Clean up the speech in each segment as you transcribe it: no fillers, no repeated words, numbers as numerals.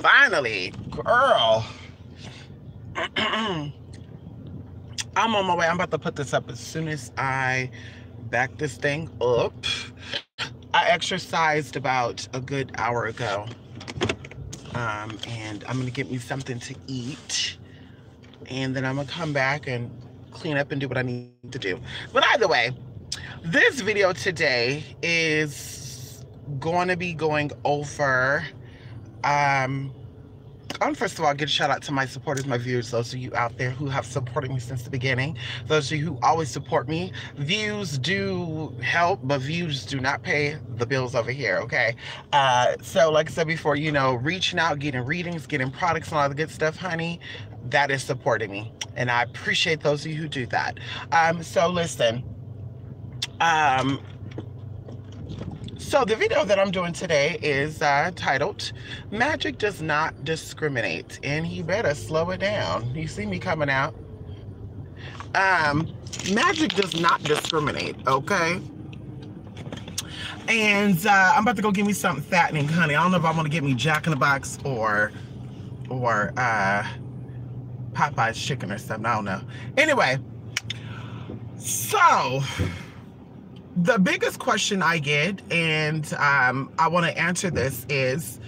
Finally, girl. I'm on my way. I'm about to put this up as soon as I back this thing up. I exercised about a good hour ago. And I'm gonna get me something to eat. And then I'm gonna come back and clean up and do what I need to do. But either way, this video today is going to be going over, first of all, give a shout out to my supporters, my viewers, those of you out there who have supported me since the beginning, those of you who always support me. Views do help, but views do not pay the bills over here, okay? So like I said before, you know, reaching out, getting readings, getting products and all the good stuff, honey, that is supporting me. And I appreciate those of you who do that. So listen, so the video that I'm doing today is titled, Magic Does Not Discriminate, and he better slow it down. You see me coming out. Magic does not discriminate, okay? And I'm about to go get me something fattening, honey. I don't know if I want to get me Jack in the Box or Popeye's chicken or something. I don't know. Anyway, so the biggest question I get, and I want to answer this, is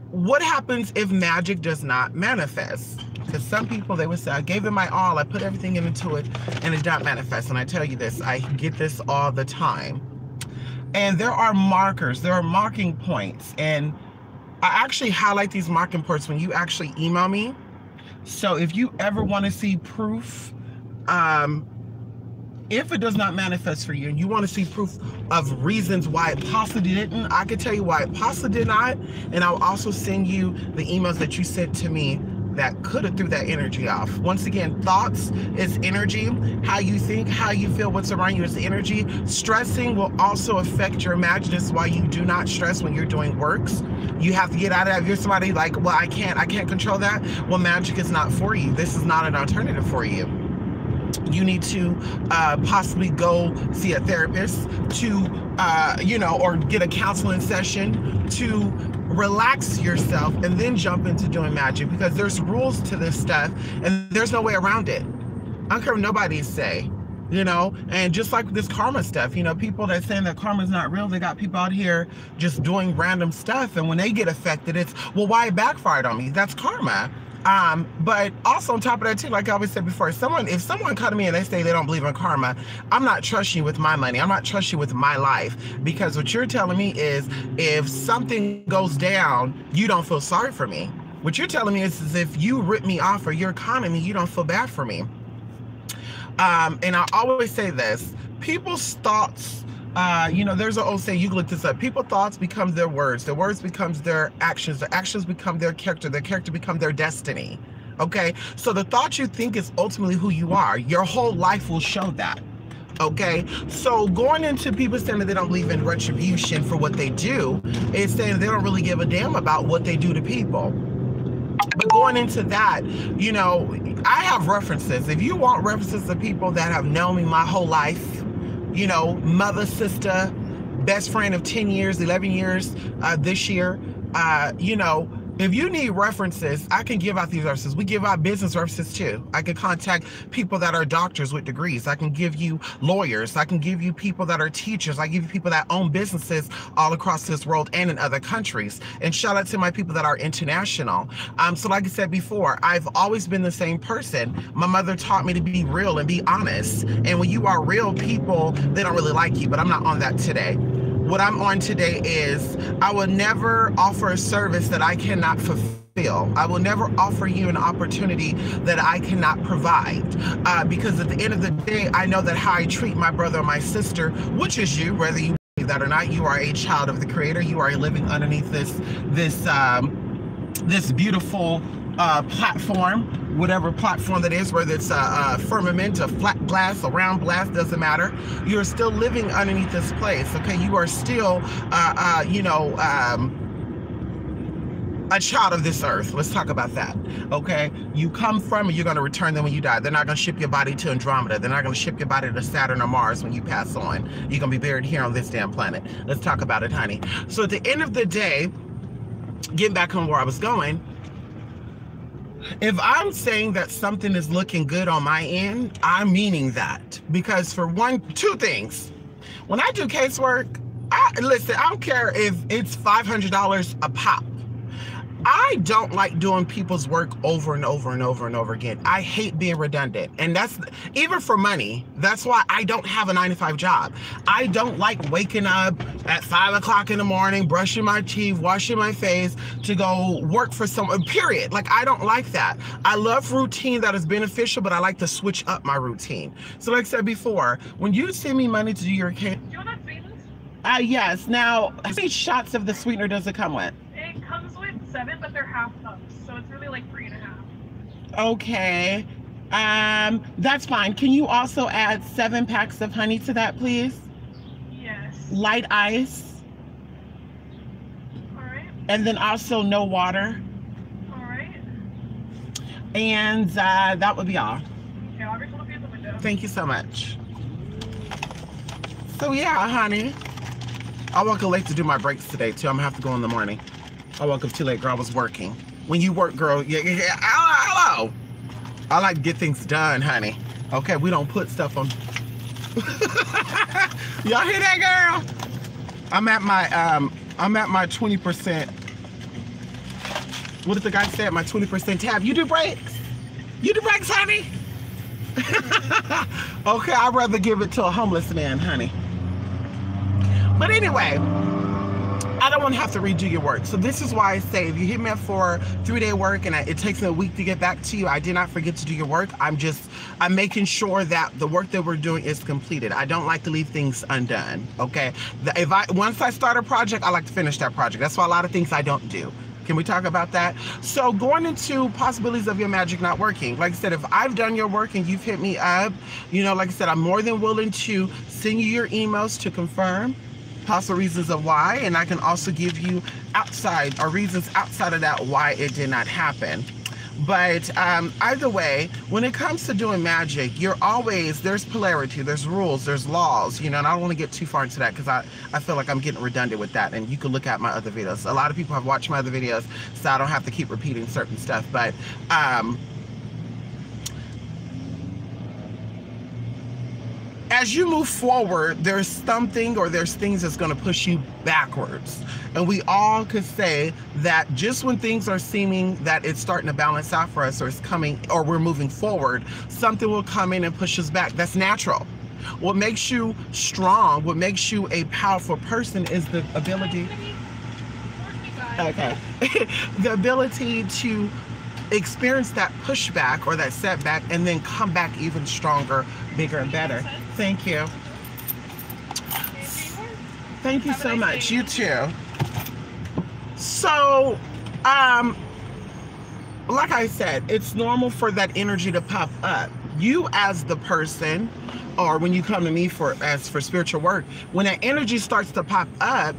what happens if magic does not manifest? Because some people, they would say, I gave it my all, I put everything into it, and it did not manifest. And I tell you this, I get this all the time. And there are markers, there are marking points, and I actually highlight these marking points when you actually email me. So if you ever want to see proof, if it does not manifest for you and you want to see proof of reasons why it possibly didn't, I can tell you why it possibly did not. And I'll also send you the emails that you sent to me that could have threw that energy off. Once again, thoughts is energy. How you think, how you feel, what's around you is energy. Stressing will also affect your imagination. This is why you do not stress when you're doing works. You have to get out of that. If you're somebody like, well, I can't control that. Well, magic is not for you. This is not an alternative for you. You need to possibly go see a therapist to, you know, or get a counseling session to relax yourself and then jump into doing magic, because there's rules to this stuff and there's no way around it. I don't care what nobody say, you know. And just like this karma stuff, you know, people that saying that karma is not real, they got people out here just doing random stuff, and when they get affected, it's, well, why it backfired on me? That's karma. But also on top of that too, like I always said before, if someone come to me and they say they don't believe in karma, I'm not trusting you with my money. I'm not trusting you with my life, because what you're telling me is if something goes down, you don't feel sorry for me. What you're telling me is if you rip me off or you're conning me, you don't feel bad for me. And I always say this, people's thoughts, you know, there's an old saying, you can look this up. People's thoughts become their words becomes their actions become their character become their destiny. Okay, so the thought you think is ultimately who you are. Your whole life will show that. Okay, so going into people saying that they don't believe in retribution for what they do is saying they don't really give a damn about what they do to people. But going into that, you know, I have references. If you want references to people that have known me my whole life, you know, mother, sister, best friend of 10 years, 11 years this year, you know, if you need references, I can give out these references. We give out business references too. I can contact people that are doctors with degrees. I can give you lawyers. I can give you people that are teachers. I give you people that own businesses all across this world and in other countries. And shout out to my people that are international. So like I said before, I've always been the same person. My mother taught me to be real and be honest. And when you are real, people, they don't really like you, but I'm not on that today. What I'm on today is I will never offer a service that I cannot fulfill. I will never offer you an opportunity that I cannot provide. Because at the end of the day, I know that how I treat my brother or my sister, which is you, whether you believe that or not, you are a child of the Creator. You are living underneath this beautiful platform, whatever platform that is, whether it's a firmament, a flat glass, a round glass, doesn't matter. You're still living underneath this place, okay? You are still, you know, a child of this earth. Let's talk about that, okay? You come from and you're going to return them when you die. They're not going to ship your body to Andromeda. They're not going to ship your body to Saturn or Mars when you pass on. You're going to be buried here on this damn planet. Let's talk about it, honey. So at the end of the day, getting back on where I was going, if I'm saying that something is looking good on my end, I'm meaning that. Because for two things. When I do casework, listen, I don't care if it's $500 a pop. I don't like doing people's work over and over and over and over again. I hate being redundant. And that's, even for money, that's why I don't have a 9-to-5 job. I don't like waking up at 5 o'clock in the morning, brushing my teeth, washing my face to go work for someone, period. Like, I don't like that. I love routine that is beneficial, but I like to switch up my routine. So like I said before, when you send me money to do your case, do you want that sweetness? Yes. Now, how many shots of the sweetener does it come with? It comes with 7, but they're half cups, so it's really like 3.5. Okay. That's fine. Can you also add 7 packs of honey to that, please? Yes. Light ice. All right. And then also no water. All right. And that would be all. Okay, I'll reach you at the window. Thank you so much. So yeah, honey. I woke up late to do my breaks today too. I'm gonna have to go in the morning. I woke up too late, girl. I was working. When you work, girl, yeah. Hello. I like to get things done, honey. Okay, we don't put stuff on. Y'all hear that, girl? I'm at my 20%. What did the guy say? My 20% tab. You do breaks? You do breaks, honey? Okay, I'd rather give it to a homeless man, honey. But anyway, I don't want to have to redo your work. So this is why I say, if you hit me up for 3-day work and it takes me a week to get back to you, I did not forget to do your work. I'm making sure that the work that we're doing is completed. I don't like to leave things undone, okay? Once I start a project, I like to finish that project. That's why a lot of things I don't do. Can we talk about that? So going into possibilities of your Magick not working, like I said, if I've done your work and you've hit me up, you know, like I said, I'm more than willing to send you your emails to confirm possible reasons of why, and I can also give you reasons outside of that why it did not happen. But either way, when it comes to doing Magick, there's polarity, there's rules, there's laws, you know, and I don't want to get too far into that because I feel like I'm getting redundant with that, and you can look at my other videos. A lot of people have watched my other videos, so I don't have to keep repeating certain stuff, but as you move forward, there's something or there's things that's going to push you backwards. And we all could say that just when things are seeming that it's starting to balance out for us, or it's coming, or we're moving forward, something will come in and push us back. That's natural. What makes you strong, what makes you a powerful person is the ability, okay, the ability to experience that pushback or that setback and then come back even stronger, bigger, and better. Thank you. Thank you so much. You too. So, like I said, it's normal for that energy to pop up. You as the person, or when you come to me for spiritual work, when that energy starts to pop up,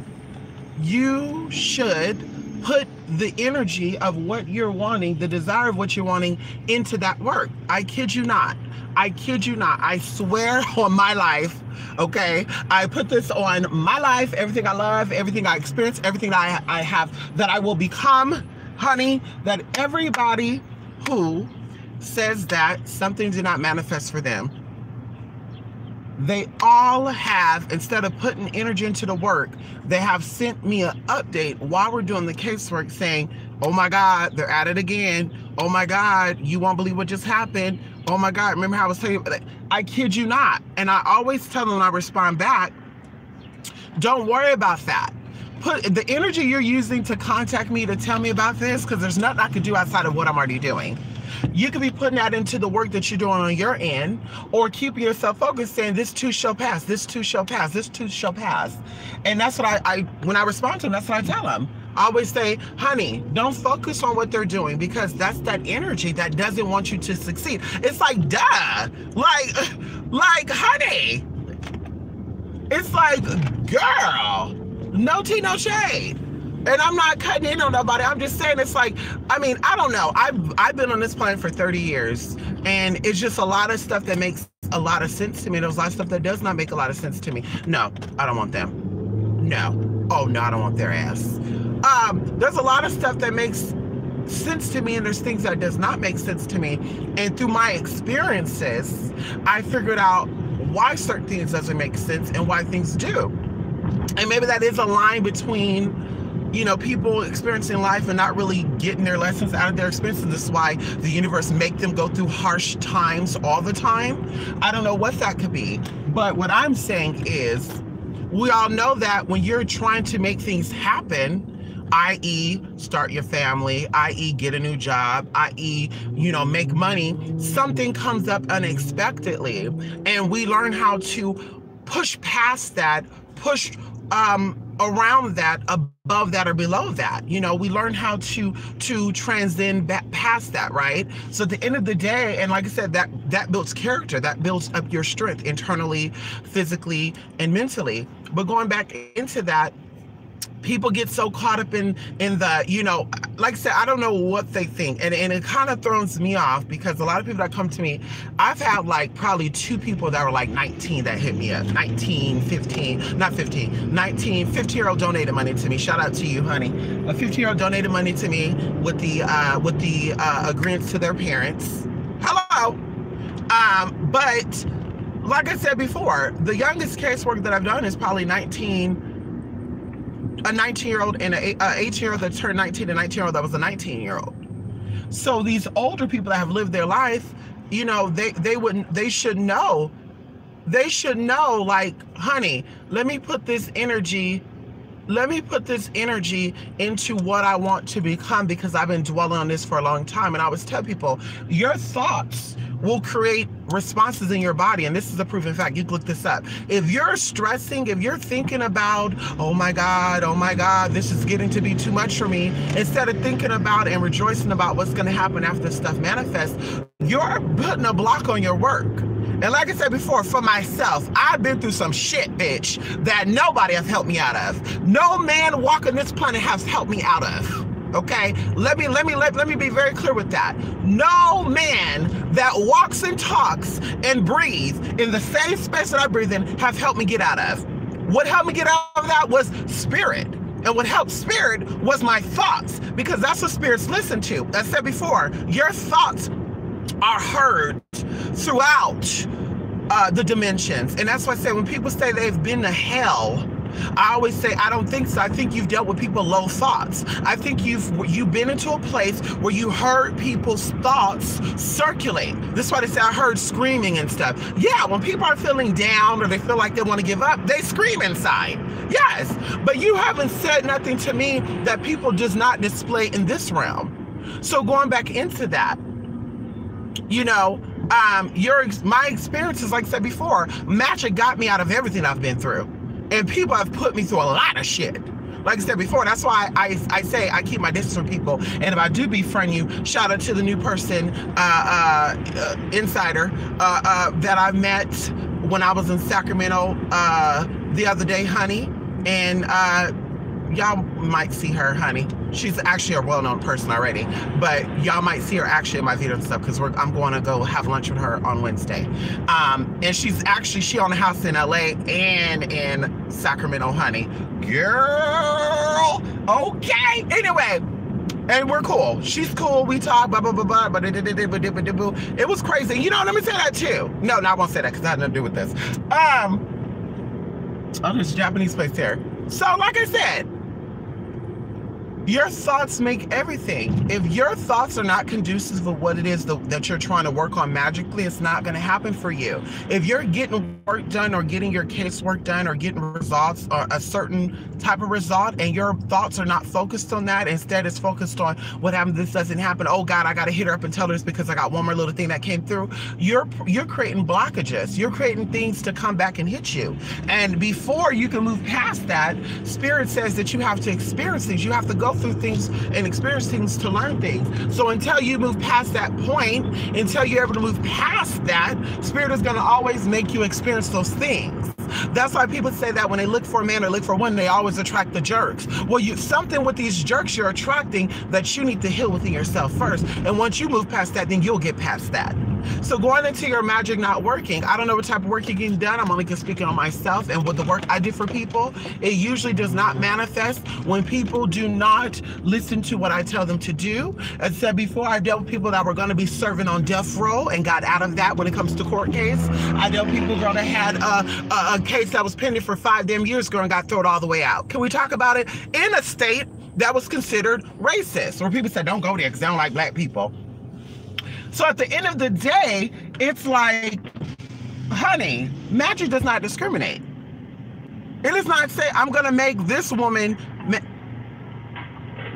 you should put the energy of what you're wanting, the desire of what you're wanting, into that work. I kid you not. I kid you not. I swear on my life, okay? I put this on my life, everything I love, everything I experience, everything that I have, that I will become, honey, that everybody who says that something did not manifest for them, they all have, instead of putting energy into the work, they have sent me an update while we're doing the casework saying, oh my God, they're at it again. Oh my God, you won't believe what just happened. Oh my God, remember how I was telling you? I kid you not. And I always tell them when I respond back, don't worry about that. Put the energy you're using to contact me to tell me about this, because there's nothing I could do outside of what I'm already doing. You could be putting that into the work that you're doing on your end, or keeping yourself focused saying, this too shall pass, this too shall pass, this too shall pass. And that's what when I respond to them, that's what I tell them. I always say, honey, don't focus on what they're doing, because that's that energy that doesn't want you to succeed. It's like, duh, like, honey, it's like, girl, no tea, no shade. And I'm not cutting in on nobody. I'm just saying, it's like, I mean, I don't know. I've been on this planet for 30 years, and it's just a lot of stuff that makes a lot of sense to me. There's a lot of stuff that does not make a lot of sense to me. No, I don't want them. No. Oh, no, I don't want their ass. there's a lot of stuff that makes sense to me, and there's things that does not make sense to me. And through my experiences, I figured out why certain things doesn't make sense and why things do. And maybe that is a line between, you know, people experiencing life and not really getting their lessons out of their experiences. This is why the universe make them go through harsh times all the time. I don't know what that could be, but what I'm saying is, we all know that when you're trying to make things happen, i.e. start your family, i.e. get a new job, i.e. you know, make money, something comes up unexpectedly, and we learn how to push past that, push around that, above that, or below that. You know, we learn how to transcend back past that, right? So at the end of the day, and like I said, that builds character, that builds up your strength internally, physically, and mentally. But going back into that, people get so caught up in the, you know, like I said, I don't know what they think. And it kind of throws me off, because a lot of people that come to me, I've had like probably 2 people that were like 19 that hit me up. 19, 15, not 15, 19, 15-year-old donated money to me. Shout out to you, honey. A 15-year-old donated money to me with the agreements to their parents. Hello. But like I said before, the youngest casework that I've done is probably 19, a 19-year-old and an 18-year-old that turned 19, and a 19-year-old that was a 19-year-old. So these older people that have lived their life, you know, they should know. They should know, like, honey, let me put this energy into what I want to become, because I've been dwelling on this for a long time. And I always tell people, your thoughts will create responses in your body. And this is a proven fact. You can look this up. If you're stressing, if you're thinking about, oh my God, this is getting to be too much for me, instead of thinking about and rejoicing about what's going to happen after stuff manifests, you're putting a block on your work. And like I said before, for myself, I've been through some shit, bitch, that nobody has helped me out of. No man walking this planet has helped me out of. Okay, let me be very clear with that. No man that walks and talks and breathes in the same space that I breathe in have helped me get out of. What helped me get out of that was spirit. And what helped spirit was my thoughts, because that's what spirits listen to. As I said before, your thoughts are heard throughout the dimensions. And that's why I say, when people say they've been to hell, I always say, I don't think so. I think you've dealt with people low thoughts. I think you've been into a place where you heard people's thoughts circulate. This is why they say I heard screaming and stuff. Yeah, when people are feeling down or they feel like they want to give up, they scream inside. Yes, but you haven't said nothing to me that people does not display in this realm. So going back into that, you know, my experiences, like I said before, Magick got me out of everything I've been through. And people have put me through a lot of shit. Like I said before, that's why I say I keep my distance from people. And if I do befriend you, shout out to the new person, insider, that I met when I was in Sacramento the other day, honey. And y'all might see her, honey. She's actually a well-known person already, but y'all might see her actually in my video and stuff, because I'm going to go have lunch with her on Wednesday. And she owned a house in LA and in Sacramento, honey. Girl, okay. Anyway, and we're cool. She's cool. We talk, blah, blah, blah, blah, but it was crazy. You know, let me say that too. No, I won't say that, because that had nothing to do with this. Oh, there's a Japanese place here. So, like I said, your thoughts make everything. If your thoughts are not conducive with what it is that you're trying to work on magically, it's not going to happen for you. If you're getting work done or getting your casework done or getting results or a certain type of result, and your thoughts are not focused on that, instead it's focused on what happened, this doesn't happen, oh God, I got to hit her up and tell her this because I got one more little thing that came through, you're creating blockages. You're creating things to come back and hit you. And before you can move past that, Spirit says that you have to experience things. You have to go through things and experience things to learn things. So until you move past that point, until you're able to move past that, Spirit is going to always make you experience those things. That's why people say that when they look for a man or look for a woman, they always attract the jerks. Well, something with these jerks you're attracting that you need to heal within yourself first. And once you move past that, then you'll get past that. So going into your magic not working, I don't know what type of work you're getting done. I'm only speaking on myself and what the work I do for people. It usually does not manifest when people do not listen to what I tell them to do. As I said before, I dealt with people that were going to be serving on death row and got out of that when it comes to court case. I dealt with people, girl, that had a case that was pending for 5 damn years, girl, and got thrown all the way out. Can we talk about it? In a state that was considered racist, where people said, don't go there because they don't like black people. So at the end of the day, it's like, honey, magic does not discriminate. It does not say, I'm going to make this woman...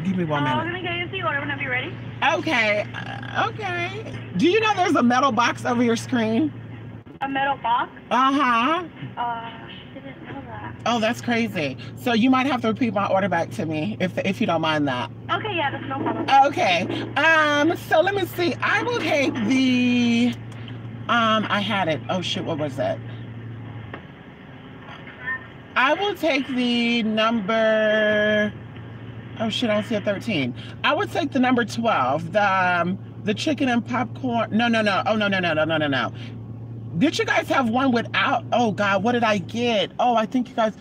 Give me 1 minute. I'm going to get you the order whenever you're ready. Okay. Okay. Do you know there's a metal box over your screen? A metal box? Uh-huh. Didn't know that. Oh, that's crazy. So you might have to repeat my order back to me if you don't mind that. Okay, yeah, that's no problem. Okay. So let me see. I will take the I had it. Oh shit, what was it? I will take the number, oh shit, I don't see a 13. I would take the number 12, the chicken and popcorn. No. Oh, no. Did you guys have one without? Oh God, what did I get? Oh, I think you guys,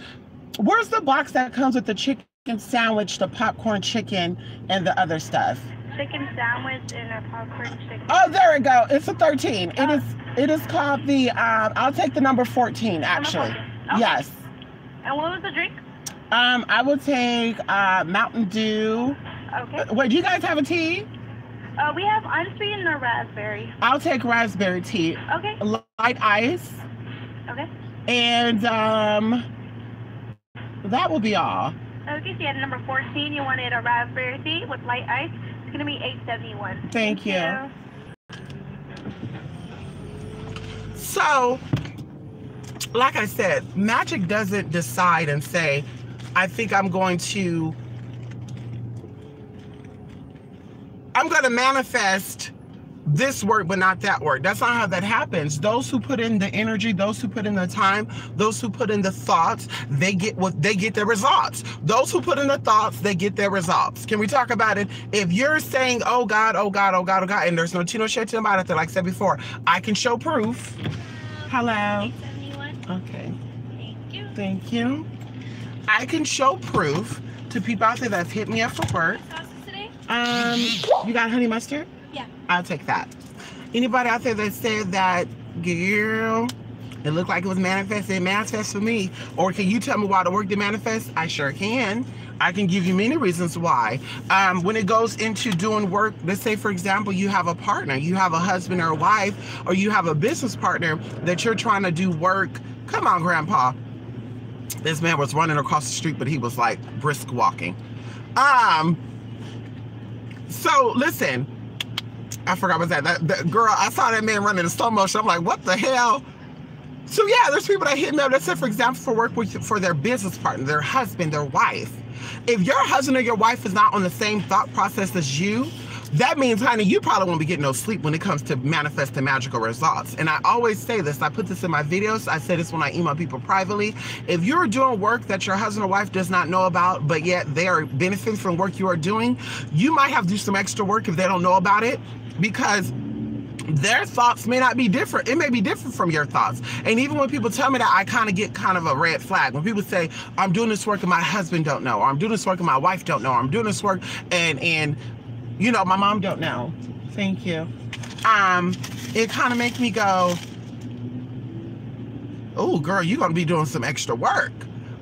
where's the box that comes with the chicken sandwich, the popcorn chicken, and the other stuff? Chicken sandwich and a popcorn chicken. Oh, there we go. It's a 13. It is called the, I'll take the number 14, actually. Okay. Yes. And what was the drink? I will take Mountain Dew. Okay. Wait, do you guys have a tea? We have unsweetened or raspberry. I'll take raspberry tea. Okay. Light ice. Okay. And that will be all. Okay, so you had number 14. You wanted a raspberry tea with light ice. It's going to be $8.71. Thank you. So, like I said, magic doesn't decide and say, I think I'm going to manifest this work, but not that work. That's not how that happens. Those who put in the energy, those who put in the time, those who put in the thoughts, they get their results. Those who put in the thoughts, they get their results. Can we talk about it? If you're saying, oh God, oh God, oh God, oh God, and there's no Tino shit to about it, like I said before, I can show proof. Hello. 871. Okay. Thank you. Thank you. I can show proof to people out there that's hit me up for work. You got honey mustard? Yeah. I'll take that. Anybody out there that said that, girl, it looked like it was manifested, it manifests for me. Or can you tell me why the work did manifest? I sure can. I can give you many reasons why. When it goes into doing work, let's say, for example, you have a partner, you have a husband or a wife, or you have a business partner that you're trying to do work. Come on, Grandpa. This man was running across the street, but he was like brisk walking. So listen, I forgot what that girl, I saw that man running in slow motion. I'm like, what the hell? So yeah, there's people that hit me up that said, for example, for work for their business partner, their husband, their wife. If your husband or your wife is not on the same thought process as you, that means, honey, you probably won't be getting no sleep when it comes to manifesting magical results. And I always say this, I put this in my videos, I say this when I email people privately. If you're doing work that your husband or wife does not know about, but yet they are benefiting from work you are doing, you might have to do some extra work if they don't know about it, because their thoughts may not be different. It may be different from your thoughts. And even when people tell me that, I kind of get kind of a red flag. When people say, I'm doing this work and my husband don't know, or I'm doing this work and my wife don't know, or I'm doing this work and you know, my mom don't know. Thank you. It kind of makes me go, oh girl, you're gonna be doing some extra work.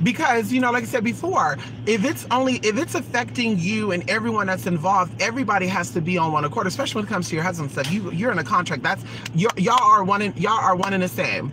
Because, you know, like I said before, if it's affecting you and everyone that's involved, everybody has to be on one accord, especially when it comes to your husband stuff. You're in a contract. That's y'all are one and the same.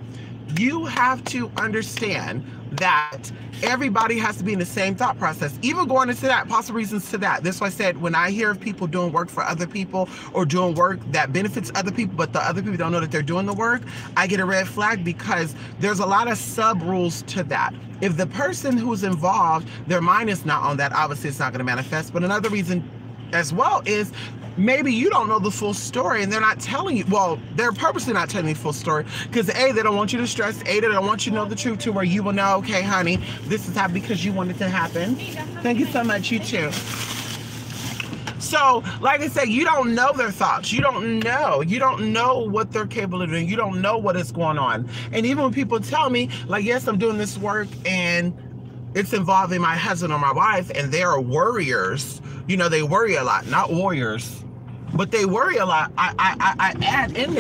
You have to understand that everybody has to be in the same thought process. Even going into that, possible reasons to that. That's why I said, when I hear of people doing work for other people or doing work that benefits other people, but the other people don't know that they're doing the work, I get a red flag, because there's a lot of sub rules to that. If the person who's involved, their mind is not on that, obviously it's not going to manifest. But another reason as well is, maybe you don't know the full story and they're not telling you. Well, they're purposely not telling you the full story because A, they don't want you to stress. A, they don't want you to know the truth to where you will know, okay, honey, this is happening because you want it to happen. Thank you so much. You too. So, like I said, you don't know their thoughts. You don't know what they're capable of doing. You don't know what is going on. And even when people tell me, like, yes, I'm doing this work and it's involving my husband or my wife, and they are worriers, you know, they worry a lot, not warriors, but they worry a lot. I add in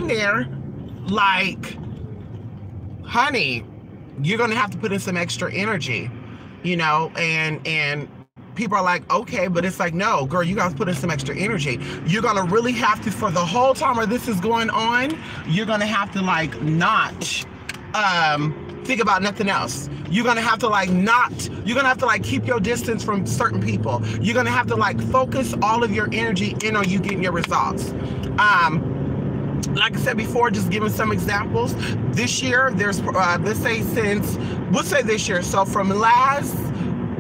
there, like, honey, you're gonna have to put in some extra energy, you know, and people are like, okay, but it's like, no, girl, you guys put in some extra energy. You're gonna really have to, for the whole time where this is going on, you're gonna have to, like, not think about nothing else. You're gonna have to, like, keep your distance from certain people. You're gonna have to, like, focus all of your energy in on you getting your results. Like I said before, just giving some examples. This year, there's, let's say this year, so from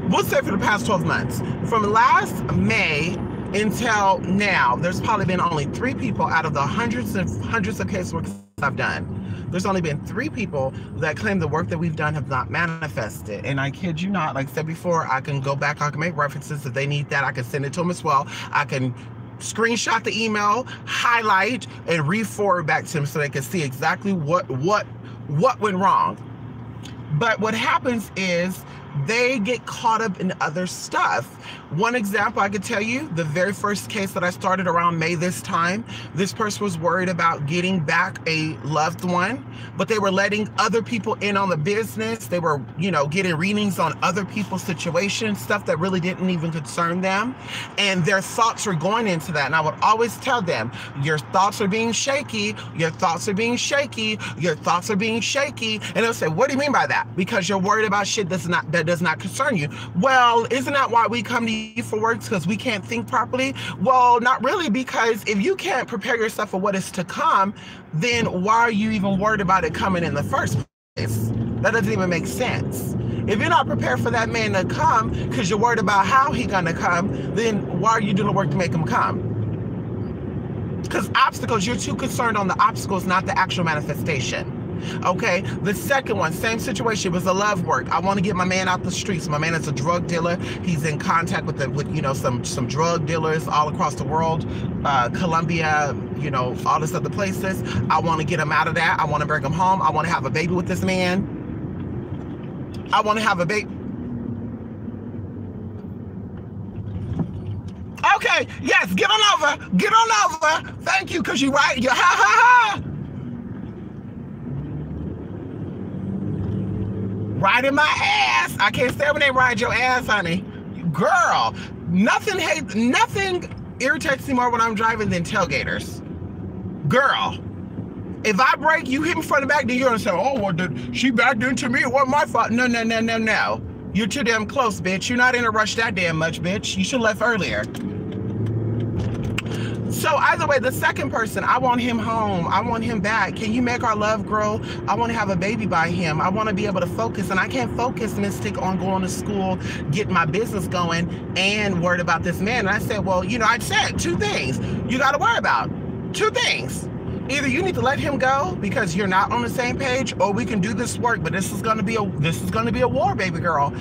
we'll say for the past 12 months, from last May until now, there's probably been only 3 people out of the hundreds of casework I've done. There's only been 3 people that claim the work that we've done have not manifested. And I kid you not, like I said before, I can go back, I can make references if they need that. I can send it to them as well. I can screenshot the email, highlight, and re-forward back to them so they can see exactly what went wrong. But what happens is they get caught up in other stuff. One example I could tell you, the very first case that I started around May this time, this person was worried about getting back a loved one, but they were letting other people in on the business. They were, you know, getting readings on other people's situations, stuff that really didn't even concern them. And their thoughts were going into that. And I would always tell them, your thoughts are being shaky. Your thoughts are being shaky. Your thoughts are being shaky. And they'll say, what do you mean by that? Because you're worried about shit that does not concern you. Well, isn't that why we come to you for work? Because we can't think properly? Well, not really, because if you can't prepare yourself for what is to come, then why are you even worried about it coming in the first place? That doesn't even make sense. If you're not prepared for that man to come because you're worried about how he's gonna come, then why are you doing the work to make him come? Because obstacles, you're too concerned on the obstacles, not the actual manifestation. Okay, the second one, same situation, was the love work. I want to get my man out the streets. My man is a drug dealer. He's in contact with you know, some drug dealers all across the world, Colombia, you know, all this other places. I want to get him out of that. I want to bring him home. I want to have a baby with this man. I want to have a baby. Okay, yes, get on over. Thank you, because you're right. You're ha. Riding my ass. I can't stand when they ride your ass, honey. Girl, nothing irritates me more when I'm driving than tailgaters. Girl, if I brake, you hit me from the back, then you're gonna say, oh, well, she backed into me, it wasn't my fault. No. You're too damn close, bitch. You're not in a rush that damn much, bitch. You should have left earlier. So either way, the second person, I want him home. I want him back. Can you make our love grow? I want to have a baby by him. I want to be able to focus, and I can't focus, Mystic, on going to school, getting my business going, and worried about this man. And I said, well, you know, I said 2 things you got to worry about. 2 things. Either you need to let him go because you're not on the same page, or we can do this work, but this is going to be a war, baby girl.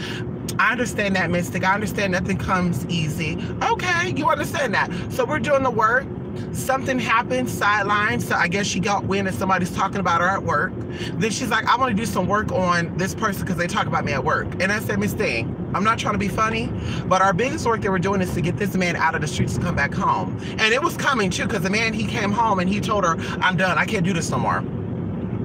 I understand that, Mystic. I understand nothing comes easy. Okay, you understand that. So we're doing the work. Something happened, sideline. So I guess she got wind that somebody's talking about her at work. Then she's like, I want to do some work on this person because they talk about me at work. And I said, Miss Thing, I'm not trying to be funny, but our biggest work that we're doing is to get this man out of the streets to come back home. And it was coming too, because the man, he came home and he told her, I'm done. I can't do this no more.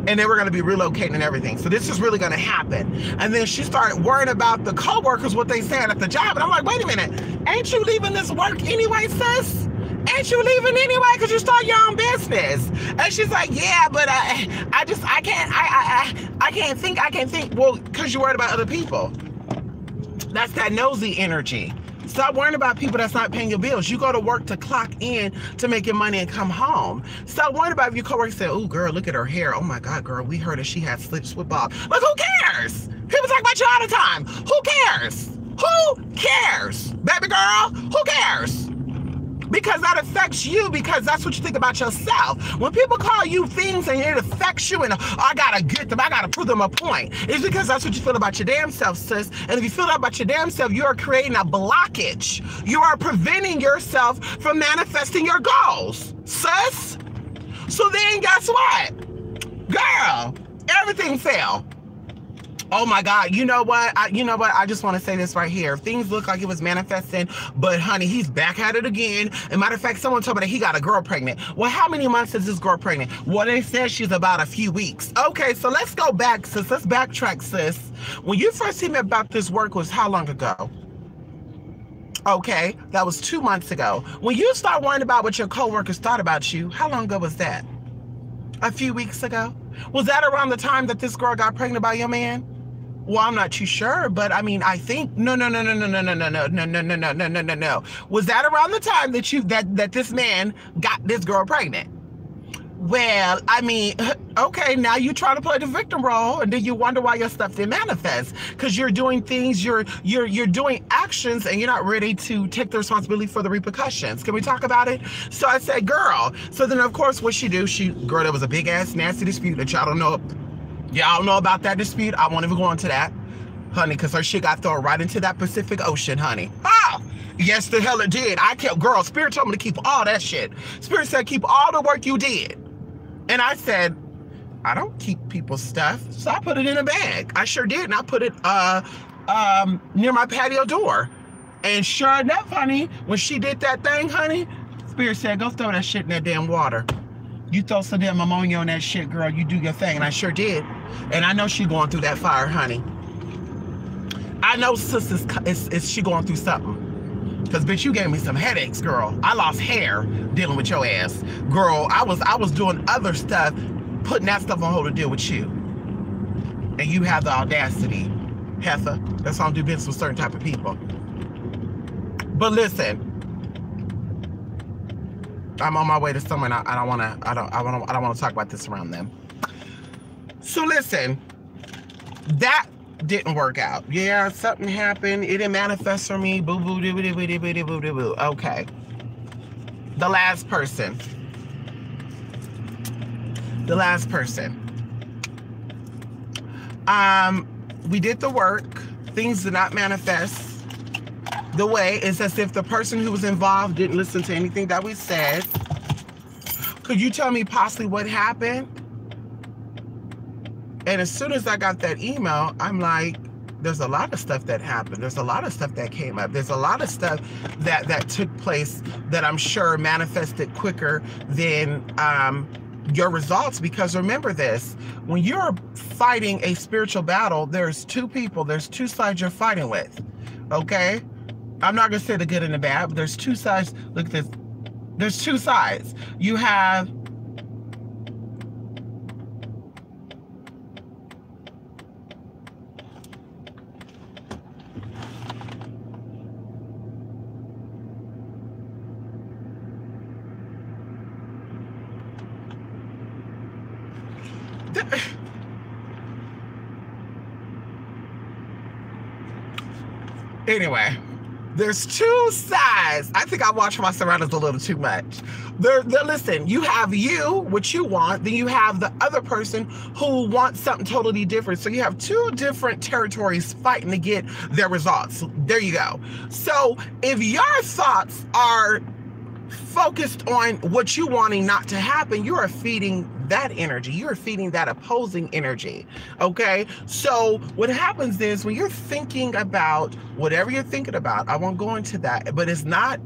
And they were going to be relocating and everything. So this is really going to happen. And then she started worrying about the co-workers, what they saying at the job. And I'm like, wait a minute, ain't you leaving this work anyway, sis? Ain't you leaving anyway because you start your own business? And she's like, yeah, but I can't think. Well, because you're worried about other people. That's that nosy energy. Stop worrying about people that's not paying your bills. You go to work to clock in to make your money and come home. Stop worrying about if your coworker say, oh, girl, look at her hair. Oh, my God, girl, we heard that she had slips with Bob. Like, who cares? People talk about you all the time. Who cares? Who cares? Baby girl, who cares? because that affects you, because that's what you think about yourself. When people call you things and it affects you and I gotta get them, I gotta prove them a point, it's because that's what you feel about your damn self, sis. And if you feel that about your damn self, you are creating a blockage. You are preventing yourself from manifesting your goals, sis. So then guess what? Girl, everything fell. Oh my God, you know what? I just want to say this right here. Things look like it was manifesting, but honey, he's back at it again. As a matter of fact, someone told me that he got a girl pregnant. Well, how many months is this girl pregnant? Well, they said she's about a few weeks. Okay, so let's go back, sis. Let's backtrack, sis. When you first told me about this work was how long ago? Okay, that was 2 months ago. When you start worrying about what your coworkers thought about you, how long ago was that? A few weeks ago? Was that around the time that this girl got pregnant by your man? Well, I'm not too sure, but I mean, I think no. Was that around the time that that this man got this girl pregnant? Well, I mean, okay, now you're trying to play the victim role, and then you wonder why your stuff didn't manifest, because you're doing things, you're doing actions, and you're not ready to take the responsibility for the repercussions. Can we talk about it? So I said, girl. So then, of course, what she do? Girl, there was a big ass nasty dispute that y'all don't know. Y'all don't know about that dispute. I won't even go into that, honey, because her shit got thrown right into that Pacific Ocean, honey. Ah! Yes, the hell it did. Girl, Spirit told me to keep all that shit. Spirit said, keep all the work you did. And I said, I don't keep people's stuff. So I put it in a bag. I sure did. And I put it near my patio door. And sure enough, honey, when she did that thing, honey, Spirit said, go throw that shit in that damn water. You throw some damn ammonia on that shit, girl. You do your thing. And I sure did. And I know she going through that fire, honey. I know sis is she going through something. Because, bitch, you gave me some headaches, girl. I lost hair dealing with your ass. Girl, I was doing other stuff, putting that stuff on hold to deal with you. And you have the audacity, heifer. That's why I don't do business with certain type of people. But listen, I'm on my way to somewhere, and I don't want to talk about this around them. So listen, that didn't work out. Yeah, something happened. It didn't manifest for me. Boo boo doo doo doo doo doo doo doo boo. Okay. The last person. We did the work. Things did not manifest the way. It's as if the person who was involved didn't listen to anything that we said. Could you tell me possibly what happened? And as soon as I got that email, I'm like, there's a lot of stuff that happened. There's a lot of stuff that came up. There's a lot of stuff that took place that I'm sure manifested quicker than your results. Because remember this, when you're fighting a spiritual battle, there's two people, there's two sides you're fighting with, okay? I'm not gonna say the good and the bad, but there's two sides. Look at this. There's two sides. You have anyway, there's two sides. I think I watch my surroundings a little too much. Listen, you have you, what you want, then you have the other person who wants something totally different. So you have two different territories fighting to get their results. There you go. So if your thoughts are focused on what you wanting not to happen, you are feeding that energy. You're feeding that opposing energy. Okay. So what happens is when you're thinking about whatever you're thinking about, I won't go into that, but it's not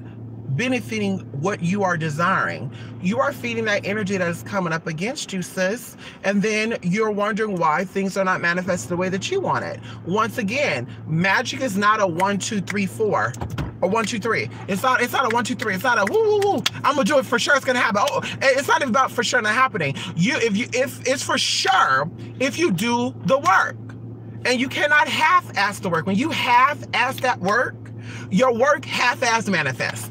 benefiting what you are desiring. You are feeding that energy that is coming up against you, sis. And then you're wondering why things are not manifested the way that you want it. Once again, magic is not a 1, 2, 3, 4. Or 1, 2, 3. It's not a 1, 2, 3. It's not a woo woo woo. I'm gonna do it for sure. It's gonna happen. Oh, it's not even about for sure not happening. If it's for sure if you do the work, and you cannot half-ass the work. When you half-ass that work, your work half-ass manifests.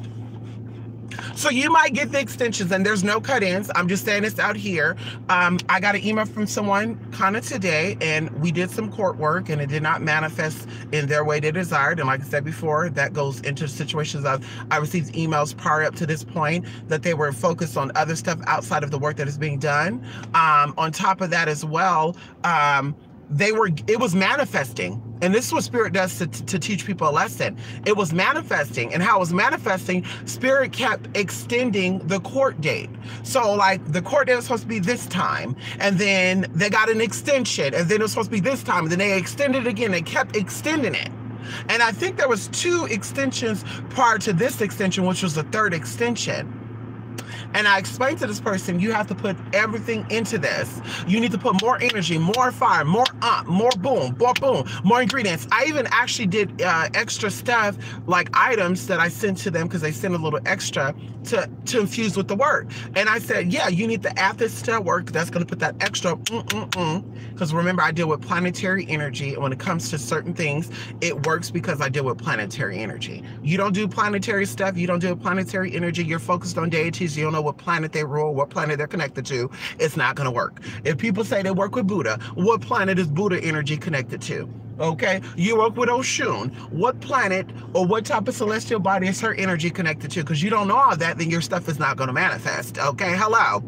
So you might get the extensions, and there's no cut-ins. I'm just saying this out here. I got an email from someone kind of today, and we did some court work, and it did not manifest in their way they desired. And like I said before, that goes into situations of I received emails prior up to this point that they were focused on other stuff outside of the work that is being done. On top of that as well, it was manifesting, and this is what Spirit does to teach people a lesson. It was manifesting, and how it was manifesting, Spirit kept extending the court date. So like the court date was supposed to be this time, and then they got an extension, and then it was supposed to be this time, and then they extended it again. They kept extending it. And I think there was 2 extensions prior to this extension, which was the 3rd extension. And I explained to this person, you have to put everything into this. You need to put more energy, more fire, more more boom, more ingredients. I even actually did extra stuff, like items that I sent to them because they sent a little extra to infuse with the work. And I said, yeah, you need to add this to work. That's going to put that extra because remember, I deal with planetary energy. And when it comes to certain things, it works because I deal with planetary energy. You don't do planetary stuff. You don't do planetary energy. You're focused on deities. You don't know what planet they rule, what planet they're connected to. It's not going to work. If people say they work with Buddha, what planet is Buddha energy connected to? Okay, you work with Oshun. What planet or what type of celestial body is her energy connected to? Because you don't know all that, then your stuff is not going to manifest. Okay, hello.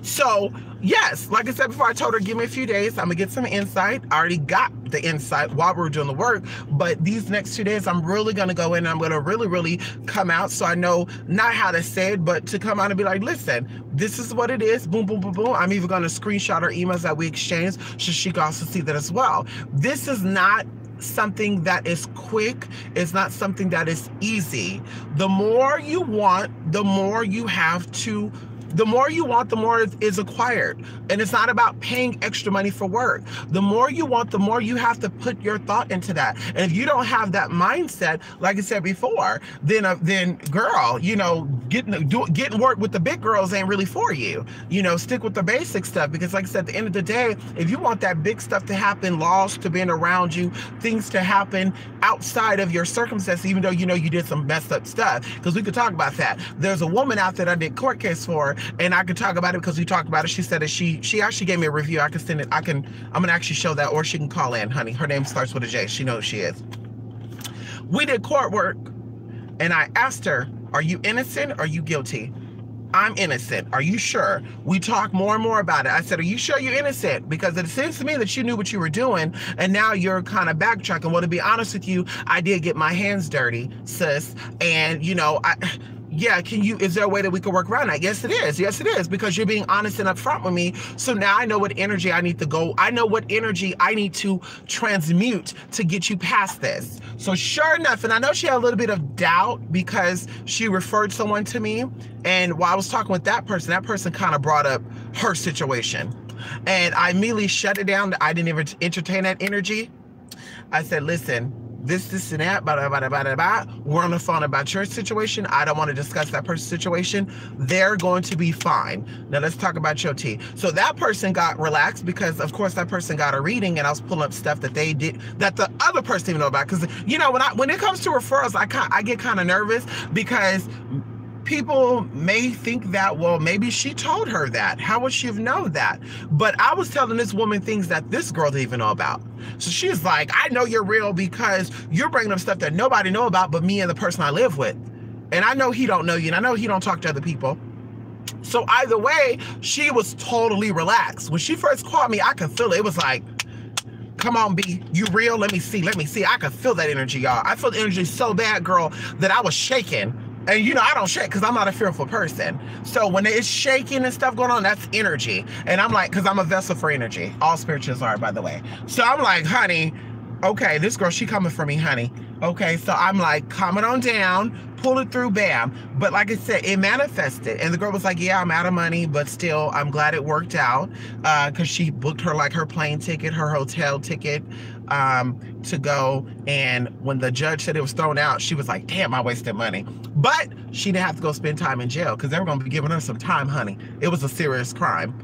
So yes, like I said before, I told her, give me a few days. I'm gonna get some insight. I already got the insight while we were doing the work, but these next 2 days, I'm really gonna go in and I'm gonna really come out, so I know not how to say it, but to come out and be like, listen, this is what it is. Boom, boom, boom, boom. I'm even gonna screenshot our emails that we exchanged so she can also see that as well. This is not something that is quick. It's not something that is easy. The more you want, the more you have to the more you want, the more is acquired. And it's not about paying extra money for work. The more you want, the more you have to put your thought into that. And if you don't have that mindset, like I said before, then girl, you know, getting work with the big girls ain't really for you. You know, stick with the basic stuff, because like I said, at the end of the day, if you want that big stuff to happen, laws to be around you, things to happen outside of your circumstances, even though you know you did some messed up stuff, because we could talk about that. There's a woman out there that I did court case for, and I could talk about it because we talked about it. She said that she actually gave me a review. I can send it. I'm gonna actually show that, or she can call in, honey. Her name starts with a J. She knows who she is. We did court work, and I asked her, are you innocent or are you guilty? I'm innocent. Are you sure? We talked more and more about it. I said, are you sure you're innocent? Because it seems to me that you knew what you were doing, and now you're kind of backtracking. Well, to be honest with you, I did get my hands dirty, sis. And, you know, yeah, is there a way that we can work around that? Yes, it is. Yes, it is, because you're being honest and upfront with me. So now I know what energy I need to go. I know what energy I need to transmute to get you past this. So sure enough, and I know she had a little bit of doubt because she referred someone to me. And while I was talking with that person kind of brought up her situation. And I immediately shut it down. I didn't even entertain that energy. I said, listen, this and that, blah, blah, blah, blah, blah. We're on the phone about your situation. I don't want to discuss that person's situation. They're going to be fine. Now let's talk about your tea. So that person got relaxed because, of course, that person got a reading, and I was pulling up stuff that they did that the other person didn't know about. Because, you know, when it comes to referrals, I get kind of nervous because people may think that, well, maybe she told her that. How would she have known that? But I was telling this woman things that this girl didn't even know about. So she's like, I know you're real because you're bringing up stuff that nobody know about but me and the person I live with. And I know he don't know you, and I know he don't talk to other people. So either way, she was totally relaxed. When she first called me, I could feel it. It was like, come on, B, you real? Let me see. I could feel that energy, y'all. I felt the energy so bad, girl, that I was shaking. And you know, I don't shake because I'm not a fearful person. So when it's shaking and stuff going on, that's energy. And I'm like, because I'm a vessel for energy. All spirituals are, by the way. So I'm like, honey, okay, this girl, she coming for me, honey. Okay, so I'm like, calm on down, pull it through, bam. But like I said, it manifested. And the girl was like, yeah, I'm out of money, but still, I'm glad it worked out. Because she booked her plane ticket, her hotel ticket to go. And when the judge said it was thrown out, she was like, damn, I wasted money. But she didn't have to go spend time in jail because they were going to be giving her some time, honey. It was a serious crime.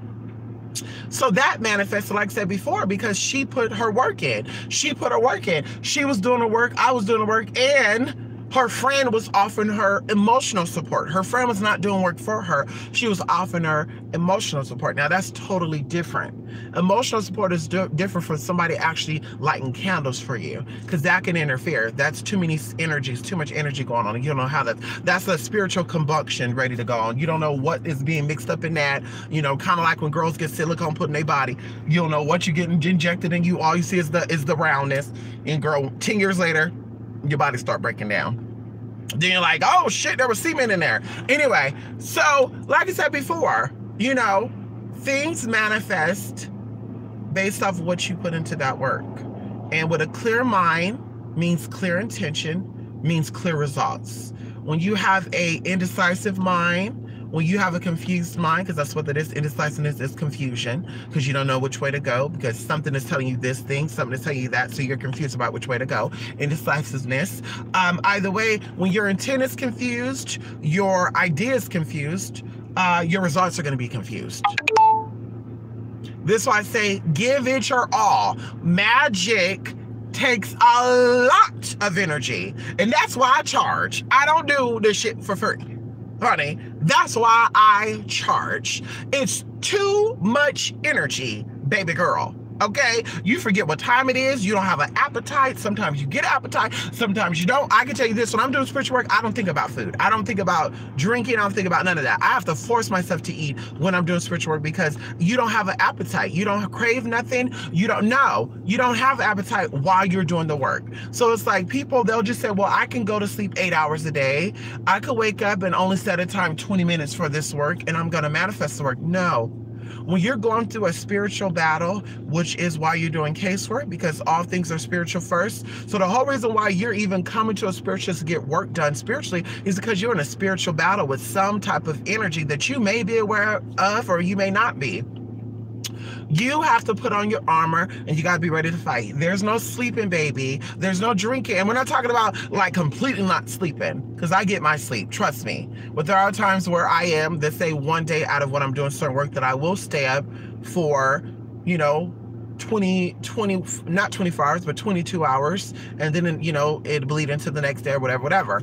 So that manifested, like I said before, because she put her work in. She was doing the work, I was doing the work, and Her friend was offering her emotional support. Her friend was not doing work for her. She was offering her emotional support. Now, that's totally different. Emotional support is different from somebody actually lighting candles for you, because that can interfere. That's too many energies, too much energy going on. You don't know how that's a spiritual combustion ready to go on. You don't know what is being mixed up in that. You know, kind of like when girls get silicone put in their body. You don't know what you're getting injected in you. All you see is the roundness. And girl, 10 years later, your body start breaking down. Then you're like, oh shit, there was semen in there. Anyway, so like I said before, you know, things manifest based off what you put into that work. And with a clear mind means clear intention, means clear results. When you have a indecisive mind, when you have a confused mind, because that's what it is, indecisiveness is confusion, because you don't know which way to go, because something is telling you this thing, something is telling you that, so you're confused about which way to go. Indecisiveness. Either way, when your intent is confused, your idea is confused, your results are going to be confused. This is why I say, give it your all. Magic takes a lot of energy, and that's why I charge. I don't do this shit for free. Honey, that's why I charge. It's too much energy, baby girl. Okay? You forget what time it is. You don't have an appetite. Sometimes you get appetite. Sometimes you don't. I can tell you this. When I'm doing spiritual work, I don't think about food. I don't think about drinking. I don't think about none of that. I have to force myself to eat when I'm doing spiritual work, because you don't have an appetite. You don't crave nothing. You don't know. You don't have appetite while you're doing the work. So it's like people, they'll just say, well, I can go to sleep 8 hours a day. I could wake up and only set a time 20 minutes for this work, and I'm going to manifest the work. No. When you're going through a spiritual battle, which is why you're doing casework, because all things are spiritual first. So the whole reason why you're even coming to a spiritualist to get work done spiritually is because you're in a spiritual battle with some type of energy that you may be aware of or you may not be. You have to put on your armor and you got to be ready to fight. There's no sleeping, baby. There's no drinking. And we're not talking about like completely not sleeping, because I get my sleep, trust me. But there are times where I am, let's say one day out of when I'm doing certain work, that I will stay up for, you know, 24 hours, but 22 hours. And then, you know, it'd bleed into the next day or whatever.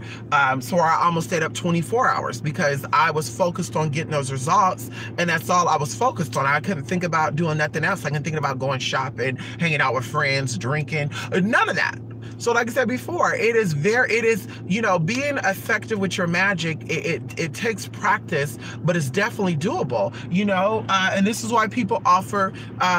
So I almost stayed up 24 hours because I was focused on getting those results. And that's all I was focused on. I couldn't think about doing nothing else. I couldn't think about going shopping, hanging out with friends, drinking, none of that. So like I said before, it is, you know, being effective with your magic, it takes practice, but it's definitely doable, you know, and this is why people offer,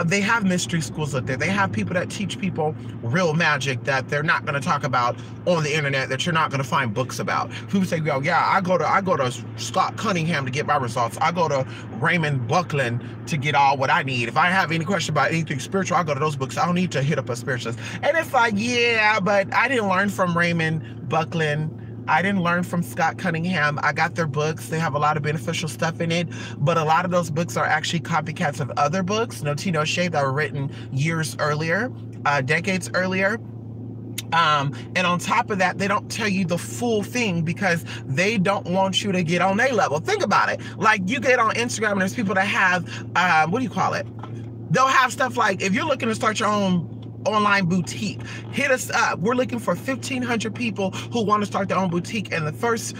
they have mystery schools out there. They have people that teach people real magic that they're not going to talk about on the internet, that you're not going to find books about. People say, yo, yeah, I go to Scott Cunningham to get my results. I go to Raymond Buckland to get all what I need. If I have any question about anything spiritual, I go to those books. I don't need to hit up a spiritualist. And it's like, yeah, but I didn't learn from Raymond Buckland. I didn't learn from Scott Cunningham. I got their books. They have a lot of beneficial stuff in it, but a lot of those books are actually copycats of other books, no tea, no shade, that were written years earlier, decades earlier. And on top of that, they don't tell you the full thing because they don't want you to get on their level. Think about it. Like, you get on Instagram and there's people that have, what do you call it? They'll have stuff like, if you're looking to start your own online boutique, hit us up. We're looking for 1,500 people who want to start their own boutique, and the first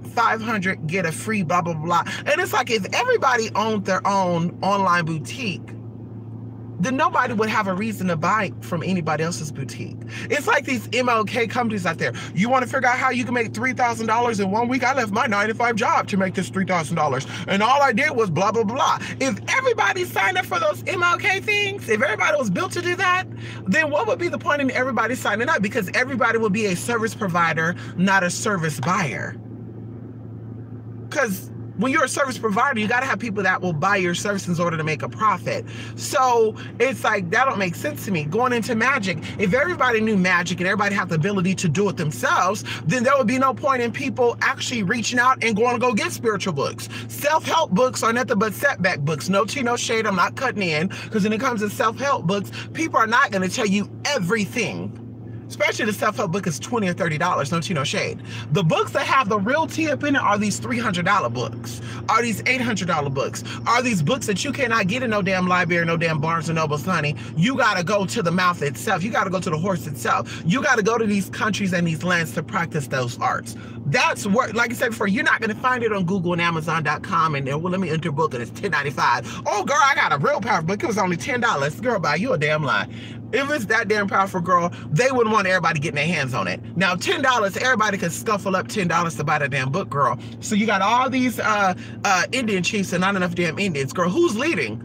500 get a free blah blah blah. And it's like, if everybody owned their own online boutique, then nobody would have a reason to buy from anybody else's boutique. It's like these MLK companies out there. You want to figure out how you can make $3,000 in 1 week? I left my 9-to-5 job to make this $3,000. And all I did was blah, blah, blah. If everybody signed up for those MLK things, if everybody was built to do that, then what would be the point in everybody signing up? Because everybody would be a service provider, not a service buyer. Because when you're a service provider, you got to have people that will buy your services in order to make a profit. So it's like, that don't make sense to me. Going into magic, if everybody knew magic and everybody had the ability to do it themselves, then there would be no point in people actually reaching out and going to go get spiritual books. Self-help books are nothing but setback books. No tea, no shade. I'm not cutting in, because when it comes to self-help books, people are not going to tell you everything. Especially the self-help book is $20 or $30, no tea, no shade. The books that have the real tea up in it are these $300 books. Are these $800 books? Are these books that you cannot get in no damn library, no damn Barnes & Nobles, honey? You got to go to the mouth itself. You got to go to the horse itself. You got to go to these countries and these lands to practice those arts. That's what, like I said before, you're not going to find it on Google and Amazon.com and well, let me enter a book and it's $10.95. Oh, girl, I got a real powerful book. It was only $10. Girl, buy you a damn lie. If it's that damn powerful, girl, they wouldn't want everybody getting their hands on it. Now, $10, everybody could scuffle up $10 to buy that damn book, girl. So you got all these Indian chiefs and not enough damn Indians. Girl, who's leading?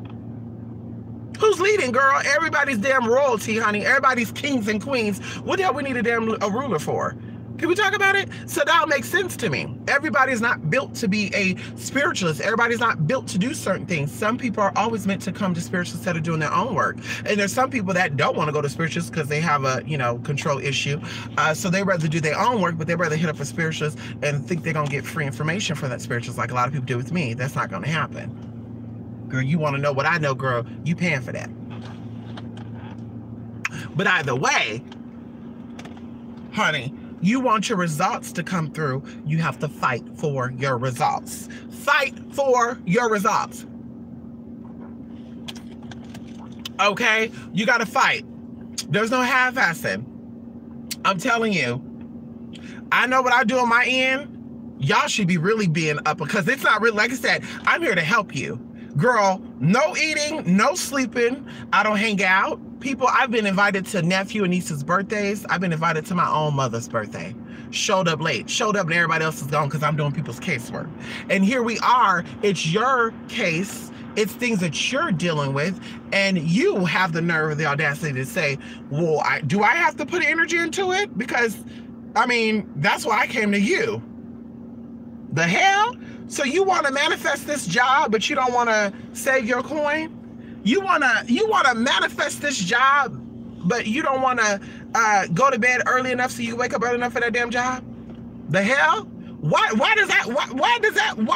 Who's leading, girl? Everybody's damn royalty, honey. Everybody's kings and queens. What the hell we need a ruler for? Can we talk about it? So that makes sense to me. Everybody's not built to be a spiritualist. Everybody's not built to do certain things. Some people are always meant to come to spiritualists instead of doing their own work. And there's some people that don't want to go to spiritualists because they have a, control issue. So they rather do their own work, but they rather hit up a spiritualist and think they're going to get free information from that spiritualist like a lot of people do with me. That's not going to happen. Girl, you want to know what I know, girl, you paying for that. But either way, honey, you want your results to come through, you have to fight for your results. Fight for your results. Okay? You got to fight. There's no half-assing. I'm telling you. I know what I do on my end. Y'all should be really being up because it's not really, like I said, I'm here to help you. Girl, no eating, no sleeping. I don't hang out. People, I've been invited to nephew and niece's birthdays. I've been invited to my own mother's birthday. Showed up late. Showed up and everybody else is gone because I'm doing people's casework. And here we are. It's your case. It's things that you're dealing with. And you have the nerve, the audacity to say, well, do I have to put energy into it? Because, I mean, that's why I came to you. The hell? So you want to manifest this job, but you don't want to save your coin? You wanna manifest this job, but you don't want to go to bed early enough so you wake up early enough for that damn job? The hell? Why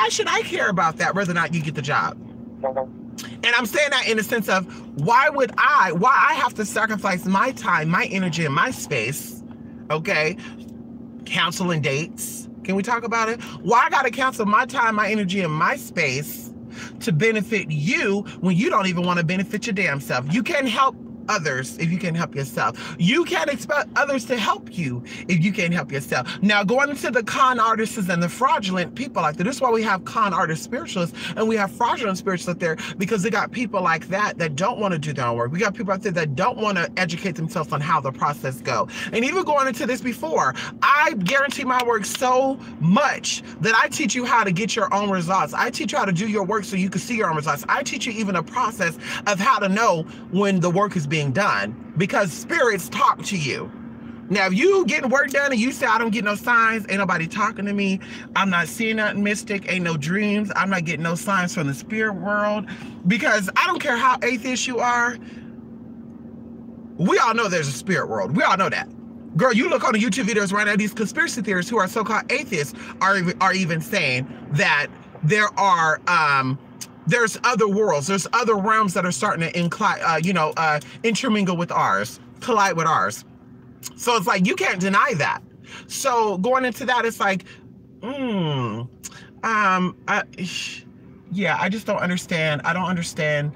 should I care about that whether or not you get the job? And I'm saying that in the sense of why I have to sacrifice my time, my energy, and my space, okay? Canceling dates. Can we talk about it? Why I gotta cancel my time, my energy, and my space to benefit you when you don't even want to benefit your damn self? You can't help others if you can't help yourself. You can't expect others to help you if you can't help yourself. Now, going into the con artists and the fraudulent people like that, this is why we have con artist spiritualists and we have fraudulent spiritualists out there, because they got people like that don't want to do their own work. We got people out there that don't want to educate themselves on how the process go. And even going into this before, I guarantee my work so much that I teach you how to get your own results. I teach you how to do your work so you can see your own results. I teach you even a process of how to know when the work is being done, because spirits talk to you. Now, if you getting work done and you say, I don't get no signs, ain't nobody talking to me, I'm not seeing nothing mystic, ain't no dreams, I'm not getting no signs from the spirit world, because I don't care how atheist you are, we all know there's a spirit world. We all know that. Girl, you look on the YouTube videos right now, these conspiracy theorists who are so-called atheists are even saying that there are there's other worlds, there's other realms that are starting to intermingle with ours, collide with ours. So it's like, you can't deny that. So going into that, it's like, yeah, I just don't understand. I don't understand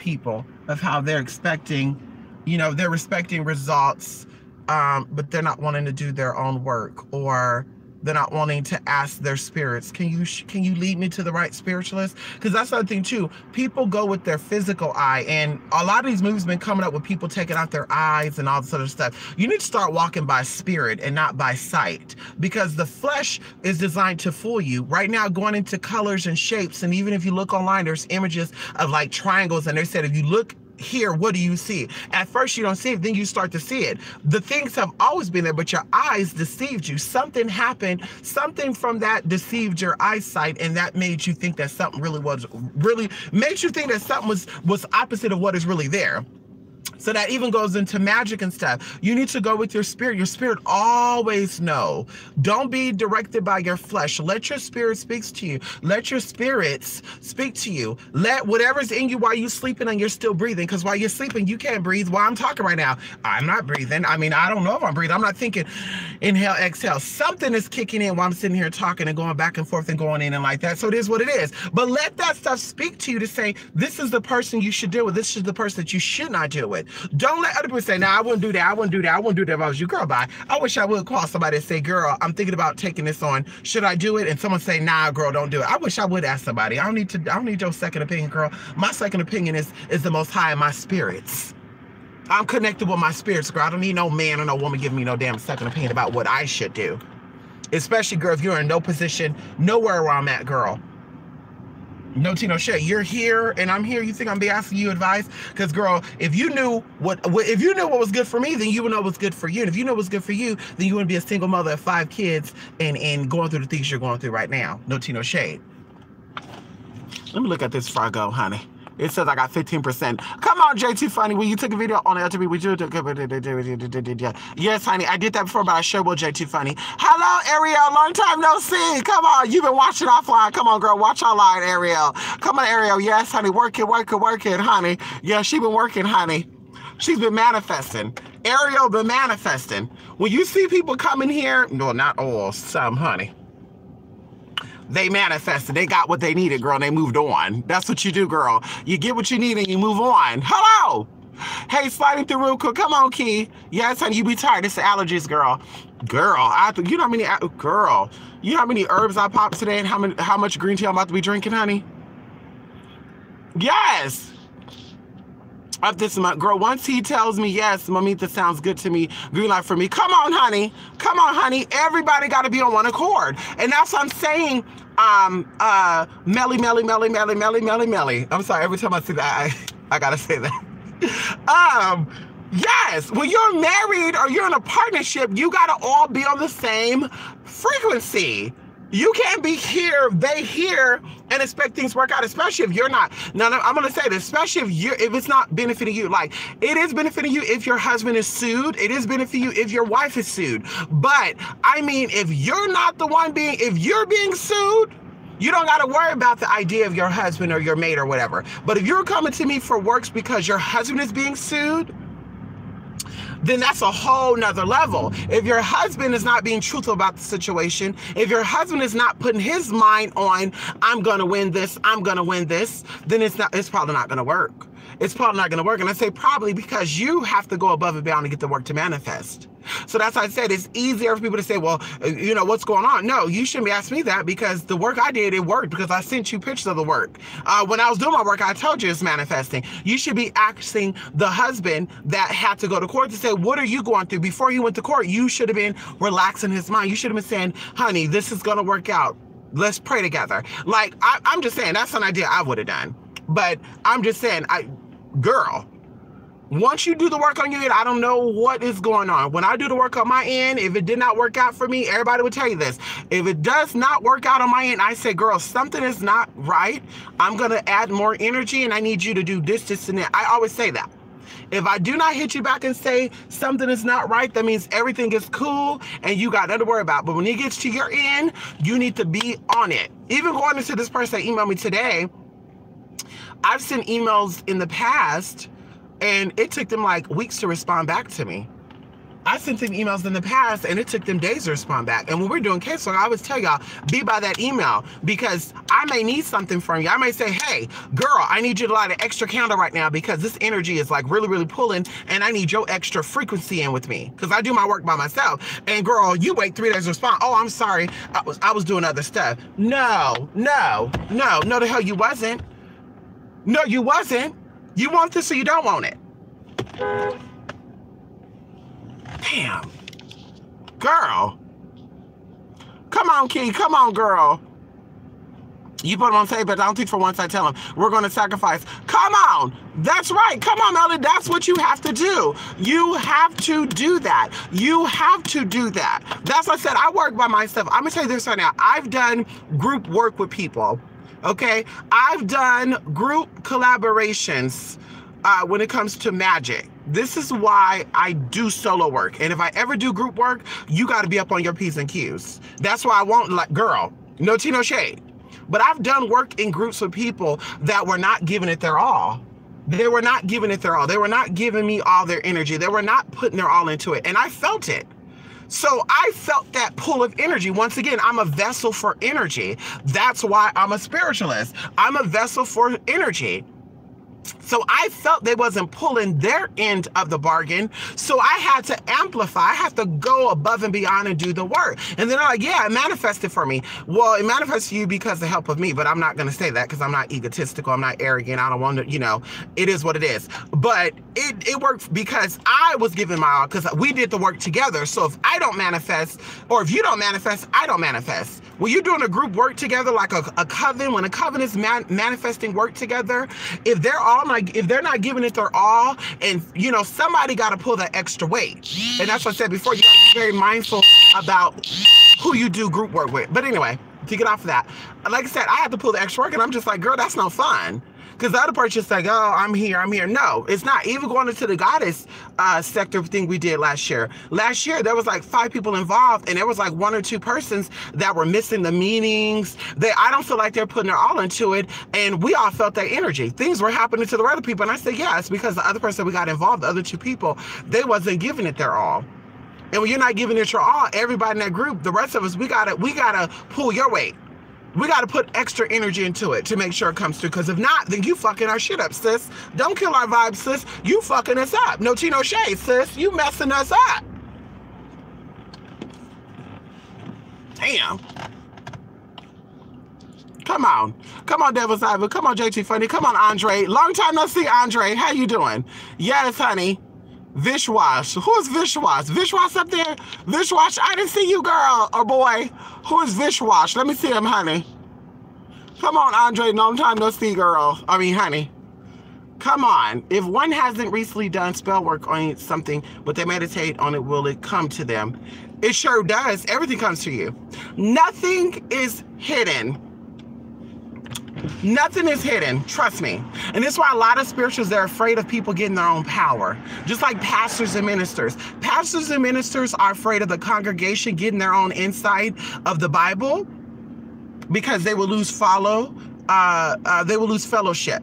people of how they're expecting, they're respecting results, but they're not wanting to do their own work, or they're not wanting to ask their spirits, can you lead me to the right spiritualist? Because that's another thing too. People go with their physical eye, and a lot of these movies have been coming up with people taking out their eyes and all this other stuff. You need to start walking by spirit and not by sight, because the flesh is designed to fool you. Right now, going into colors and shapes, and even if you look online, there's images of like triangles, and they said if you look here, what do you see? At first you don't see it, then you start to see it. The things have always been there, but your eyes deceived you. Something happened, something from that deceived your eyesight, and that made you think that something makes you think that something was opposite of what is really there. So that even goes into magic and stuff. You need to go with your spirit. Your spirit always know. Don't be directed by your flesh. Let your spirit speak to you. Let your spirits speak to you. Let whatever's in you while you're sleeping and you're still breathing, because while you're sleeping, you can't breathe. While I'm talking right now, I'm not breathing. I mean, I don't know if I'm breathing. I'm not thinking inhale, exhale. Something is kicking in while I'm sitting here talking and going back and forth and going in and like that. So it is what it is. But let that stuff speak to you to say, this is the person you should deal with. This is the person that you should not deal with. Don't let other people say, nah, I wouldn't do that. I wouldn't do that. I wouldn't do that if I was you. Girl, bye. I wish I would call somebody and say, girl, I'm thinking about taking this on. Should I do it? And someone say, nah, girl, don't do it. I wish I would ask somebody. I don't need your second opinion, girl. My second opinion is the most high in my spirits. I'm connected with my spirits, girl. I don't need no man or no woman giving me no damn second opinion about what I should do. Especially, girl, if you're in no position, nowhere where I'm at, girl. No tea, no shade. You're here and I'm here. You think I'm be asking you advice? Because, girl, if you knew what was good for me, then you would know what's good for you. And if you know what's good for you, then you wouldn't be a single mother of 5 kids and going through the things you're going through right now. No tea, no shade. Let me look at this before I go, honey. It says I got 15%. Come on, JT Funny. When you took a video on LTV, would you? Yes, honey. I did that before, but I sure will, JT Funny. Hello, Ariel. Long time no see. Come on. You've been watching offline. Come on, girl. Watch online, Ariel. Come on, Ariel. Yes, honey. Work it, honey. Yeah, she been working, honey. She's been manifesting. Ariel been manifesting. When you see people coming here, no, not all, some, honey. They manifested. They got what they needed, girl, and they moved on. That's what you do, girl. You get what you need and you move on. Hello. Hey, sliding through real quick. Come on, Key. Yes, honey, you be tired. It's the allergies, girl. Girl, you know how many herbs I popped today and how much green tea I'm about to be drinking, honey? Yes. Up this month, girl, once he tells me, yes, Mamita sounds good to me, green light for me. Come on, honey. Come on, honey. Everybody got to be on one accord. And that's what I'm saying. Melly. I'm sorry, every time I see that, I got to say that. Yes, when you're married or you're in a partnership, you got to all be on the same frequency. You can't be here, they here, and expect things to work out, especially if you're not. Now, I'm going to say this, especially if it's not benefiting you. Like, it is benefiting you if your husband is sued. It is benefiting you if your wife is sued. But, I mean, if you're not the one if you're being sued, you don't got to worry about the idea of your husband or your mate or whatever. But if you're coming to me for works because your husband is being sued, then that's a whole nother level. If your husband is not being truthful about the situation, if your husband is not putting his mind on, I'm gonna win this, then it's probably not gonna work. It's probably not gonna work. And I say probably because you have to go above and beyond to get the work to manifest. So that's why I said it's easier for people to say, well, you know, what's going on? No, you shouldn't be asking me that because the work I did, it worked because I sent you pictures of the work. When I was doing my work, I told you it's manifesting. You should be asking the husband that had to go to court to say, what are you going through? Before you went to court, you should have been relaxing his mind. You should have been saying, honey, this is going to work out. Let's pray together. Like, I'm just saying, that's an idea I would have done. But I'm just saying, girl, once you do the work on your end, I don't know what is going on. When I do the work on my end, if it did not work out for me, everybody would tell you this. If it does not work out on my end, I say, girl, something is not right. I'm going to add more energy and I need you to do this, and that. I always say that. If I do not hit you back and say something is not right, that means everything is cool and you got nothing to worry about. But when it gets to your end, you need to be on it. Even going into this person that emailed me today, I've sent emails in the past and it took them like weeks to respond back to me. I sent them emails in the past and it took them days to respond back. And when we're doing casework, I always tell y'all, be by that email because I may need something from you. I may say, hey, girl, I need you to light an extra candle right now because this energy is like really, really pulling and I need your extra frequency in with me because I do my work by myself. And girl, you wait 3 days to respond. Oh, I'm sorry. I was doing other stuff. No, the hell you wasn't. No, you wasn't. You want this or you don't want it. Damn. Girl. Come on, Key. Come on, girl. You put them on tape, but I don't think for once I tell them, we're going to sacrifice. Come on. That's right. Come on, Melody. That's what you have to do. You have to do that. You have to do that. That's what I said. I work by myself. I'm going to tell you this right now. I've done group work with people. Okay? I've done group collaborations when it comes to Magick. This is why I do solo work. And if I ever do group work, you got to be up on your P's and Q's. That's why I won't, like, girl, no tea, no shade. But I've done work in groups with people that were not giving it their all. They were not giving it their all. They were not giving me all their energy. They were not putting their all into it. And I felt it. So I felt that pull of energy. Once again, I'm a vessel for energy. That's why I'm a spiritualist. I'm a vessel for energy. So I felt they wasn't pulling their end of the bargain. So I had to amplify. I have to go above and beyond and do the work. And then they're like, yeah, it manifested for me. Well, it manifested you because of the help of me, but I'm not going to say that because I'm not egotistical. I'm not arrogant. I don't want to, you know, it is what it is. But it worked because I was giving my all, because we did the work together. So if I don't manifest, or if you don't manifest, I don't manifest. When you're doing a group work together, like a coven, when a coven is manifesting work together, if they're not giving it their all, and you know, somebody got to pull that extra weight. And that's what I said before, you got to be very mindful about who you do group work with. But anyway, to get off of that, like I said, I had to pull the extra work, and I'm just like, girl, that's no fun. Because the other part's just like, oh, I'm here. No, it's not. Even going into the goddess sector thing we did last year. Last year, there was like 5 people involved, and there was like 1 or 2 persons that were missing the meanings. I don't feel like they're putting their all into it, and we all felt that energy. Things were happening to the other people, and I said, yeah, it's because the other person we got involved, the other 2 people, they wasn't giving it their all. And when you're not giving it your all, everybody in that group, the rest of us, we gotta pull your weight. We got to put extra energy into it to make sure it comes through. Because if not, then you fucking our shit up, sis. Don't kill our vibe, sis. You fucking us up. No tea, no shade, sis. You messing us up. Damn. Come on. Come on, Devil's Ivy. Come on, JT Funny. Come on, Andre. Long time no see, Andre. How you doing? Yes, honey. Vishwash. Who is Vishwash? Vishwash up there? Vishwash, I didn't see you, girl or boy. Who is Vishwash? Let me see him, honey. Come on, Andre. Long time no see, girl. I mean, honey. Come on. If one hasn't recently done spell work on something, but they meditate on it, will it come to them? It sure does. Everything comes to you. Nothing is hidden. Nothing is hidden, trust me. And this is why a lot of spirituals, they're afraid of people getting their own power. Just like pastors and ministers. Pastors and ministers are afraid of the congregation getting their own insight of the Bible because they will lose they will lose fellowship.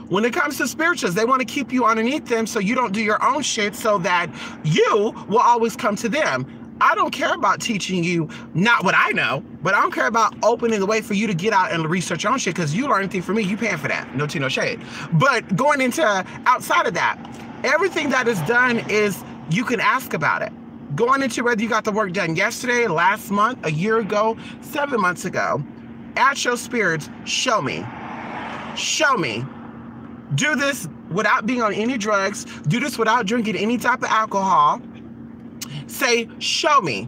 When it comes to spirituals, they want to keep you underneath them so you don't do your own shit so that you will always come to them. I don't care about teaching you not what I know, but I don't care about opening the way for you to get out and research your own shit, because you learn anything from me, you paying for that. No tea, no shade. But going into outside of that, everything that is done is you can ask about it. Going into whether you got the work done yesterday, last month, a year ago, 7 months ago, ask your spirits, show me. Show me. Do this without being on any drugs. Do this without drinking any type of alcohol. Say, show me.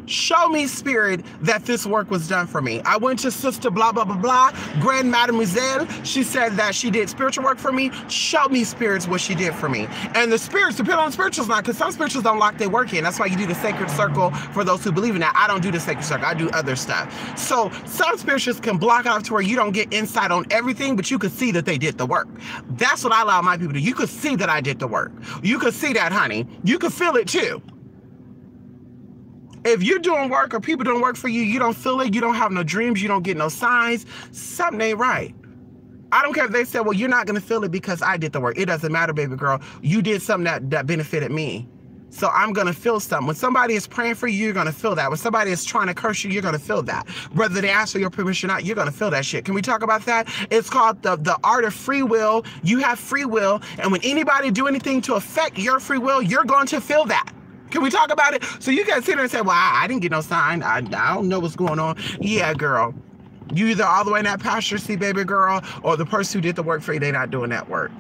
Show me, spirit, that this work was done for me. I went to Sister blah, blah, blah, blah, Grand Mademoiselle. She said that she did spiritual work for me. Show me, spirits, what she did for me. And the spirits depend on spirituals now, because some spirituals don't lock their work in. That's why you do the sacred circle for those who believe in that. I don't do the sacred circle. I do other stuff. So some spirituals can block off to where you don't get insight on everything, but you can see that they did the work. That's what I allow my people to do. You could see that I did the work. You could see that, honey. You could feel it too. If you're doing work or people doing work for you, you don't feel it, you don't have no dreams, you don't get no signs, something ain't right. I don't care if they say, well, you're not going to feel it because I did the work. It doesn't matter, baby girl. You did something that benefited me. So I'm going to feel something. When somebody is praying for you, you're going to feel that. When somebody is trying to curse you, you're going to feel that. Whether they ask for your permission or not, you're going to feel that shit. Can we talk about that? It's called the art of free will. You have free will. And when anybody do anything to affect your free will, you're going to feel that. Can we talk about it? So you can sit there and say, well, I didn't get no sign. I don't know what's going on. Yeah, girl. You either all the way in that pasture seat, baby girl, or the person who did the work for you, they not doing that work.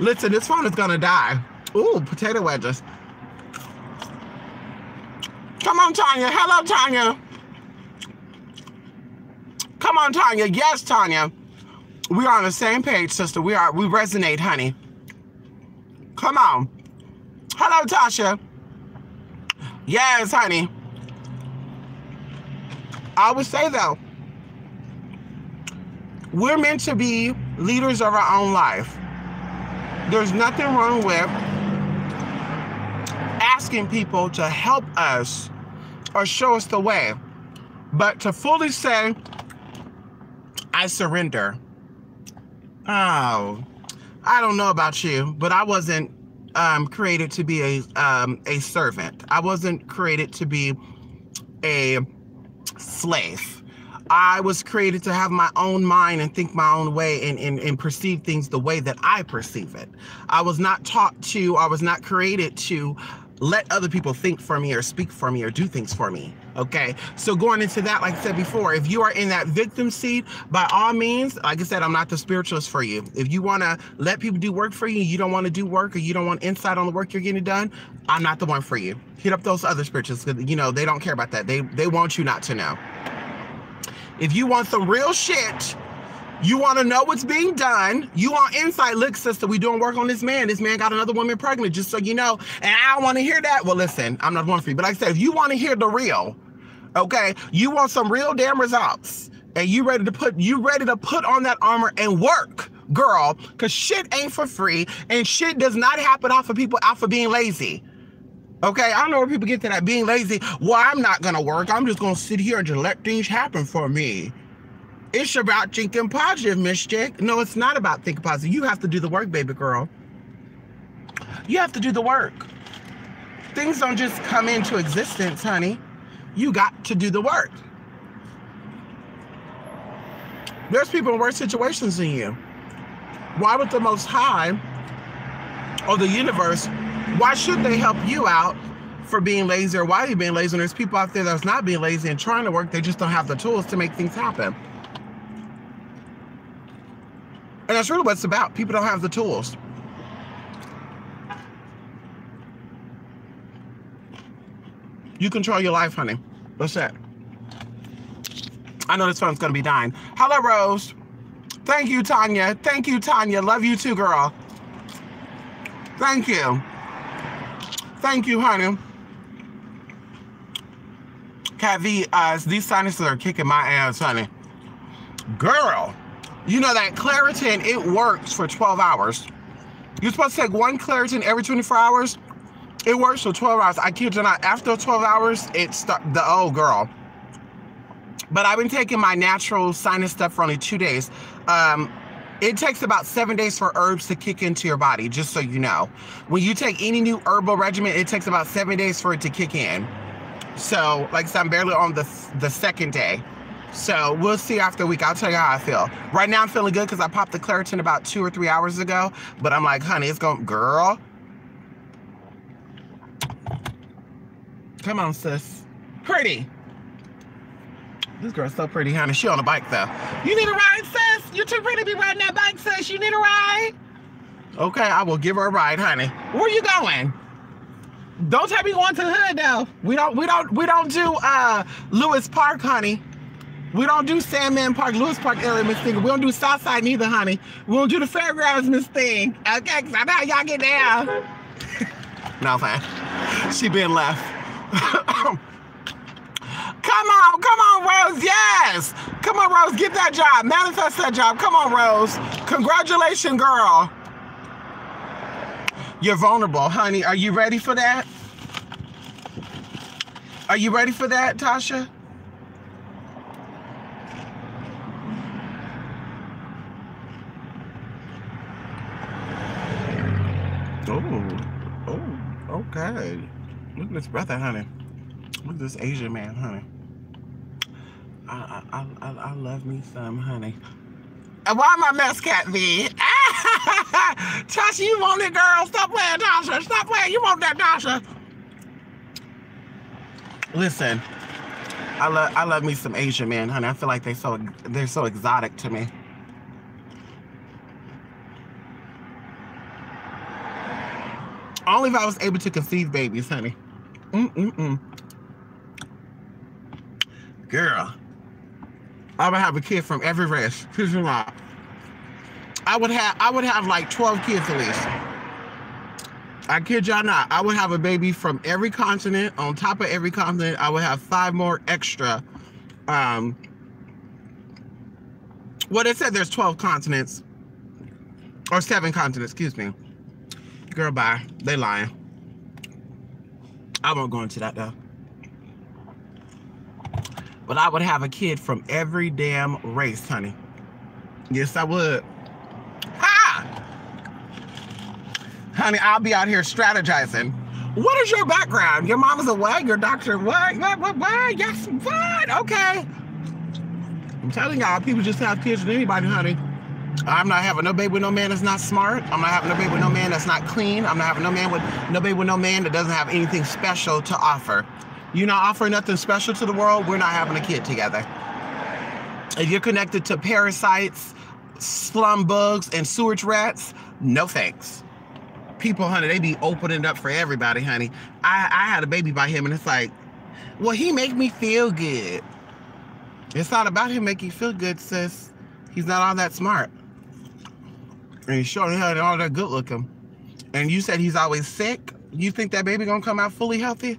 Listen, this phone is gonna die. Ooh, potato wedges. Come on, Tanya. Hello, Tanya. Come on, Tanya. Yes, Tanya. We are on the same page, sister. We resonate, honey. Come on. Hello, Tasha. Yes, honey. I would say though, we're meant to be leaders of our own life. There's nothing wrong with asking people to help us or show us the way. But to fully say, I surrender. Oh, I don't know about you, but I wasn't created to be a servant. I wasn't created to be a slave. I was created to have my own mind and think my own way and perceive things the way that I perceive it. I was not created to let other people think for me or speak for me or do things for me. Okay, so going into that, like I said before, if you are in that victim seat, by all means, like I said, I'm not the spiritualist for you. If you want to let people do work for you, you don't want to do work, or you don't want insight on the work you're getting done, I'm not the one for you. Hit up those other spiritualists, because, you know, they don't care about that. They want you not to know. If you want some real shit, you want to know what's being done, you want insight, look, sister, we doing work on this man. This man got another woman pregnant, just so you know, and I don't want to hear that. Well, listen, I'm not one for you. But like I said, if you want to hear the real, okay, you want some real damn results, and you ready to put on that armor and work, girl, because shit ain't for free, and shit does not happen off of people out for being lazy. Okay, I don't know where people get to that being lazy. Well, I'm not gonna work. I'm just gonna sit here and just let things happen for me. It's about thinking positive, Miss Chick. No, it's not about thinking positive. You have to do the work, baby girl. You have to do the work. Things don't just come into existence, honey. You got to do the work. There's people in worse situations than you. Why would the Most High or the universe, why should they help you out for being lazy, or why are you being lazy? And there's people out there that's not being lazy and trying to work, they just don't have the tools to make things happen. And that's really what it's about. People don't have the tools. You control your life, honey. What's that? I know this phone's gonna be dying. Hello, Rose. Thank you, Tanya. Thank you, Tanya. Love you too, girl. Thank you. Thank you, honey. Cat V, these sinuses are kicking my ass, honey. Girl, you know that Claritin, it works for 12 hours. You're supposed to take one Claritin every 24 hours. It works for 12 hours. I kid you not. After 12 hours, oh, girl. But I've been taking my natural sinus stuff for only 2 days. It takes about 7 days for herbs to kick into your body, just so you know. When you take any new herbal regimen, it takes about 7 days for it to kick in. So, like I said, I'm barely on the second day. So we'll see after a week. I'll tell you how I feel. Right now I'm feeling good because I popped the Claritin about 2 or 3 hours ago. But I'm like, honey, it's going, girl. Come on, sis. Pretty. This girl's so pretty, honey. She on a bike, though. You need a ride, sis? You're too pretty to be riding that bike, sis. You need a ride? Okay, I will give her a ride, honey. Where are you going? Don't tell me going to the hood, though. We don't do Lewis Park, honey. We don't do Sandman Park, Lewis Park area, Miss Thing. We don't do Southside neither, honey. We don't do the fairgrounds, Miss Thing. Okay, because I know how y'all get down. No, fine. She been left. Come on, Rose, yes! Come on, Rose, get that job. Manifest that job. Come on, Rose. Congratulations, girl. You're vulnerable, honey. Are you ready for that? Are you ready for that, Tasha? Oh, okay. Look at this brother, honey. Look at this Asian man, honey. I love me some, honey. And why am I mess cat V? Tasha, you want it, girl? Stop playing, Tasha. Stop playing. You want that, Tasha? Listen, I love me some Asian men, honey. I feel like they're so exotic to me. Only if I was able to conceive babies, honey. Girl, I would have a kid from every race. I would have like 12 kids at least. I kid y'all not. I would have a baby from every continent. On top of every continent, I would have 5 more extra. Well, they said there's 12 continents. Or 7 continents, excuse me. Girl, bye. They lying. I won't go into that, though. But I would have a kid from every damn race, honey. Yes, I would. Ha! Honey, I'll be out here strategizing. What is your background? Your mom is a what? Your doctor what? What? Yes, what? Okay. I'm telling y'all, people just have kids with anybody, honey. I'm not having no baby with no man that's not smart. I'm not having no baby with no man that's not clean. I'm not having no baby with no man that doesn't have anything special to offer. You're not offering nothing special to the world, we're not having a kid together. If you're connected to parasites, slum bugs, and sewage rats, no thanks. People, honey, they be opening up for everybody, honey. I had a baby by him, and it's like, well, he make me feel good. It's not about him making you feel good, sis. He's not all that smart. And he's sure hell all that good looking. And you said he's always sick? You think that baby gonna come out fully healthy?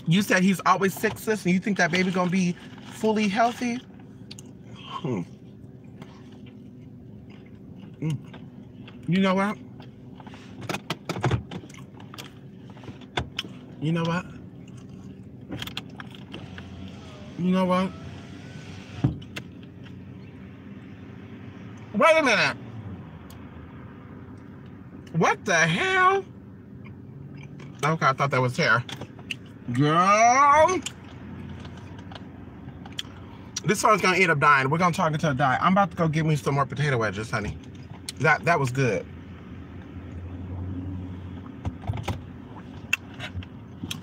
You said he's always sick, sis, and you think that baby gonna be fully healthy? You know what? You know what? You know what? Wait a minute. What the hell? Okay, I thought that was hair. Girl. This phone's gonna end up dying. We're gonna talk until it die. I'm about to go get me some more potato wedges, honey. That was good.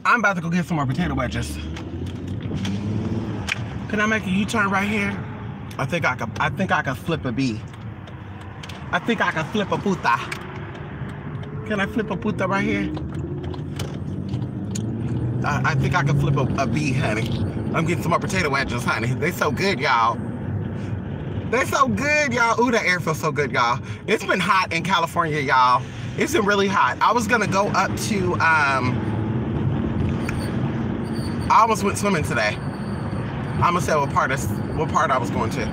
I'm about to go get some more potato wedges. Can I make a U-turn right here? I think I can flip a B. I think I can flip a puta. Can I flip a puta right here? I think I can flip a B, honey. I'm getting some more potato wedges, honey. They so good, y'all. They're so good, y'all. Ooh, that air feels so good, y'all. It's been hot in California, y'all. It's been really hot. I was gonna go up to, I almost went swimming today. I'm gonna say what part I was going to.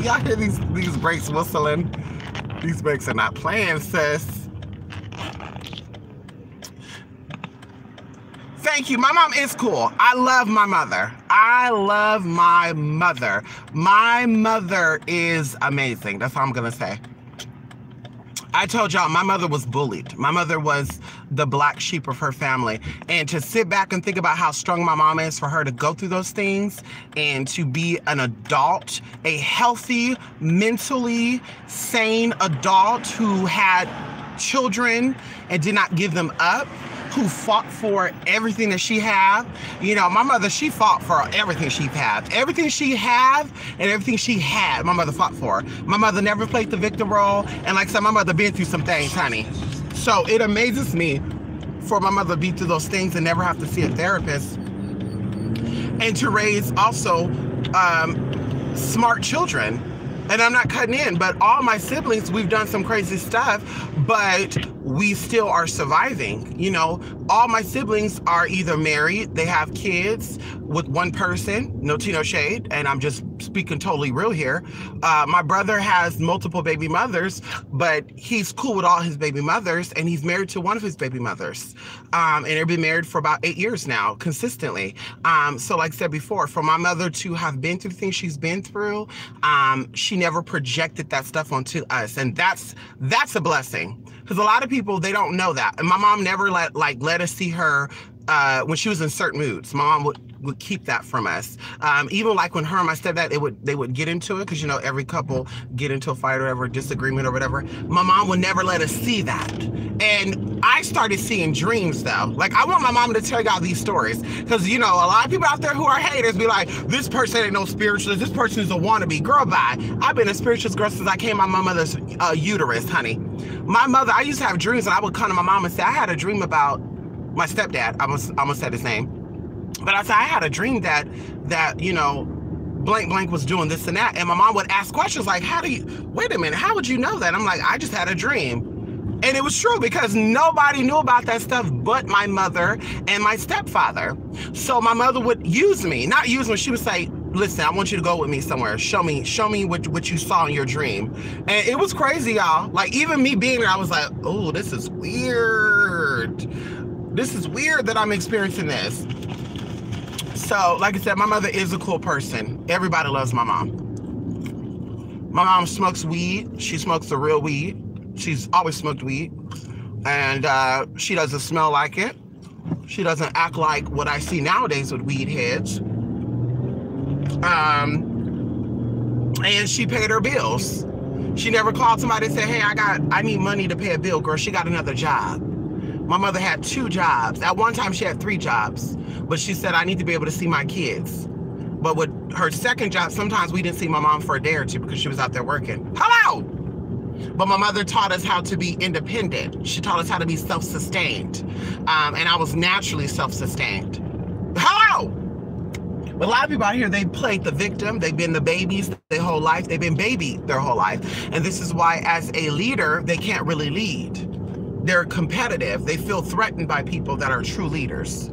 Y'all hear these brakes whistling? These brakes are not playing, sis. Thank you. My mom is cool. I love my mother. I love my mother. My mother is amazing. That's all I'm gonna say. I told y'all my mother was bullied. My mother was the black sheep of her family. And to sit back and think about how strong my mom is for her to go through those things and to be an adult, a healthy, mentally sane adult who had children and did not give them up, who fought for everything that she had. You know, my mother, she fought for everything she had. Everything she had and everything she had, my mother fought for. My mother never played the victim role. And like I said, my mother been through some things, honey. So it amazes me for my mother to be through those things and never have to see a therapist. And to raise also smart children. And I'm not cutting in, but all my siblings, we've done some crazy stuff, but we still are surviving. You know, all my siblings are either married, they have kids with one person, no tea, no shade, and I'm just speaking totally real here. My brother has multiple baby mothers, but he's cool with all his baby mothers, and he's married to one of his baby mothers. And they've been married for about 8 years now, consistently. So like I said before, for my mother to have been through things she's been through, she never projected that stuff onto us, and that's a blessing. Because a lot of people, they don't know that. And my mom never let us see her when she was in certain moods. My mom would keep that from us. Even like when her and my stepdad, they would get into it, because you know every couple get into a fight or whatever, disagreement or whatever. My mom would never let us see that. And I started seeing dreams though. Like I want my mom to tell y'all these stories, because you know a lot of people out there who are haters be like, this person ain't no spiritualist, this person is a wannabe. Girl, bye. I've been a spiritualist girl since I came out of my mother's uterus, honey. My mother, I used to have dreams, and I would come to my mom and say, I had a dream about my stepdad. I almost said his name. But I said, I had a dream that, you know, blank blank was doing this and that. And my mom would ask questions like, wait a minute, how would you know that? I'm like, I just had a dream. And it was true because nobody knew about that stuff but my mother and my stepfather. So my mother would use me, not use me. She would say, listen, I want you to go with me somewhere. Show me what you saw in your dream. And it was crazy, y'all. Like, even me being there, I was like, oh, this is weird. This is weird that I'm experiencing this. So, like I said, my mother is a cool person. Everybody loves my mom. My mom smokes weed. She smokes the real weed. She's always smoked weed. And she doesn't smell like it. She doesn't act like what I see nowadays with weed heads. And she paid her bills. She never called somebody and said, hey, I need money to pay a bill, girl. She got another job. My mother had 2 jobs. At one time, she had 3 jobs. But she said, I need to be able to see my kids. But with her second job, sometimes we didn't see my mom for a day or 2 because she was out there working. Hello! But my mother taught us how to be independent. She taught us how to be self-sustained. And I was naturally self-sustained. Hello! But a lot of people out here, they played the victim. They've been the babies their whole life. They've been babied their whole life. And this is why, as a leader, they can't really lead. They're competitive. They feel threatened by people that are true leaders.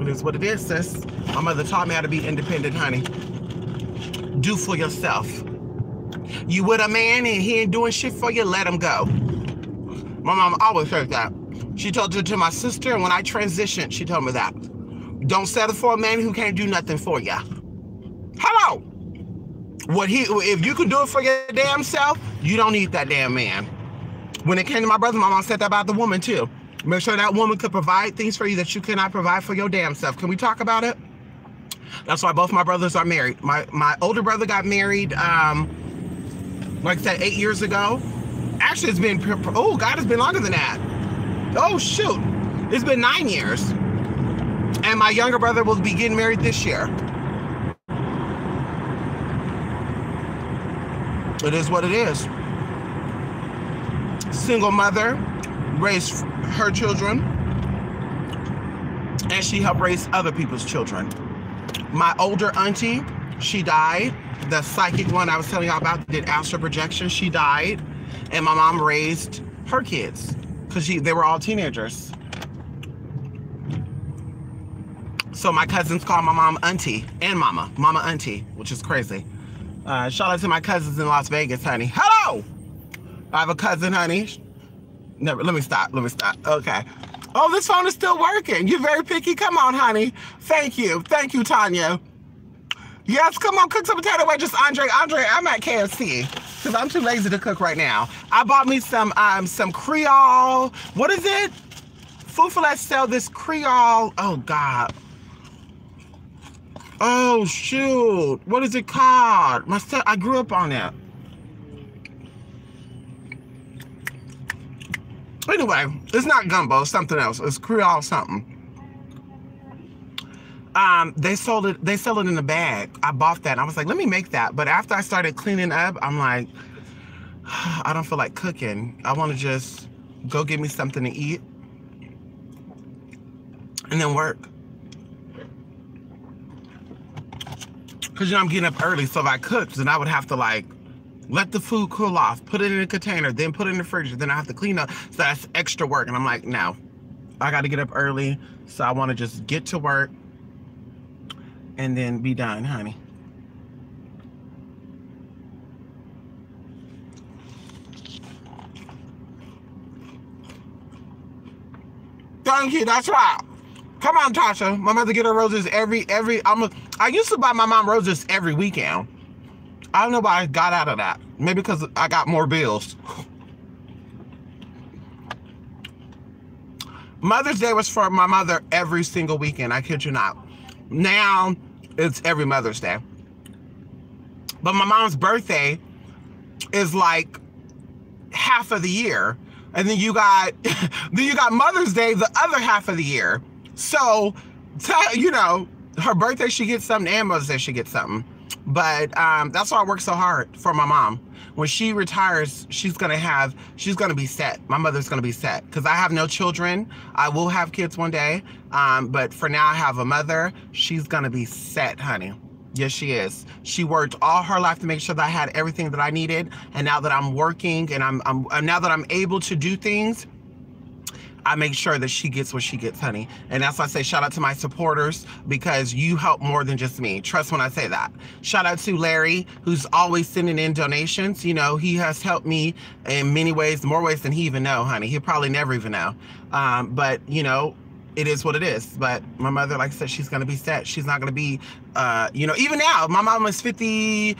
It is what it is, sis. My mother taught me how to be independent, honey. Do for yourself. You with a man and he ain't doing shit for you, let him go. My mom always said that. She told it to my sister, and when I transitioned, she told me that. Don't settle for a man who can't do nothing for you. Hello! If you can do it for your damn self, you don't need that damn man. When it came to my brother, my mom said that about the woman too. Make sure that woman could provide things for you that you cannot provide for your damn self. Can we talk about it? That's why both my brothers are married. My older brother got married, like I said, 8 years ago. Actually, it's been, oh God, it's been longer than that. Oh shoot, it's been 9 years. And my younger brother will be getting married this year. It is what it is. Single mother, raised her children, and she helped raise other people's children. My older auntie, she died. The psychic one I was telling y'all about did astral projection. She died, and my mom raised her kids because they were all teenagers. So my cousins call my mom auntie and mama auntie, which is crazy. Shout out to my cousins in Las Vegas, honey. Hello! I have a cousin, honey. Never. Let me stop. Okay. Oh, this phone is still working. You're very picky. Come on, honey. Thank you, Tanya. Yes, come on, cook some potato wedges, Andre, I'm at KFC because I'm too lazy to cook right now. I bought me some Creole. What is it? Food-for-Less sell this Creole. Oh God. Oh shoot. What is it called? I grew up on it. Anyway, it's not gumbo, it's something else. It's Creole something. They sell it in a bag. I bought that and I was like, let me make that. But after I started cleaning up, I'm like, I don't feel like cooking. I want to just go get me something to eat and then work. Because, you know, I'm getting up early, so if I cooked, then I would have to like let the food cool off, put it in a container, then put it in the fridge, then I have to clean up. So that's extra work. And I'm like, no, I got to get up early. So I want to just get to work and then be done, honey. Thank you, that's right. Come on, Tasha. My mother get her roses I used to buy my mom roses every weekend. I don't know why I got out of that. Maybe because I got more bills. Mother's Day was for my mother every single weekend. I kid you not. Now it's every Mother's Day. But my mom's birthday is like half of the year. And then you got Mother's Day the other half of the year. So, you know, her birthday she gets something and Mother's Day she gets something. But that's why I work so hard for my mom. When she retires, she's gonna be set. My mother's gonna be set because I have no children. I will have kids one day, but for now I have a mother. She's gonna be set, honey. Yes, she is. She worked all her life to make sure that I had everything that I needed, and now that I'm working and now that I'm able to do things, I make sure that she gets what she gets, honey. And that's why I say shout out to my supporters, because you help more than just me. Trust when I say that. Shout out to Larry, who's always sending in donations. You know, he has helped me in many ways, more ways than he even know, honey. He'll probably never even know. But, you know, it is what it is. But my mother, like I said, she's going to be set. She's not going to be, you know, even now, my mom is 55,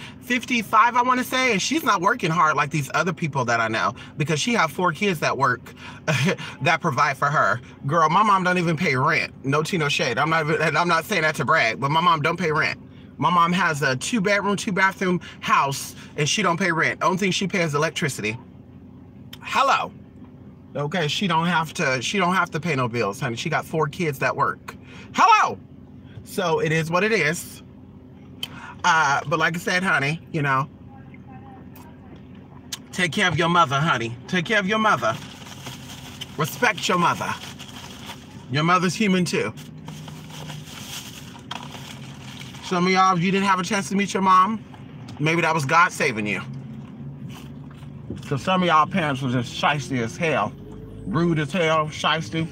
I want to say, and she's not working hard like these other people that I know, because she have 4 kids that work, that provide for her. Girl, my mom don't even pay rent. No tea, no shade. I'm not saying that to brag, but my mom don't pay rent. My mom has a 2-bedroom, 2-bathroom house, and she don't pay rent. Only thing she pays is electricity. Hello. Okay, she don't have to pay no bills, honey. She got 4 kids that work. Hello. So it is what it is. But like I said, honey, you know, take care of your mother, honey. Take care of your mother. Respect your mother. Your mother's human too. Some of y'all, if you didn't have a chance to meet your mom, maybe that was God saving you. So some of y'all parents were just shysty as hell. Rude as hell, shysty.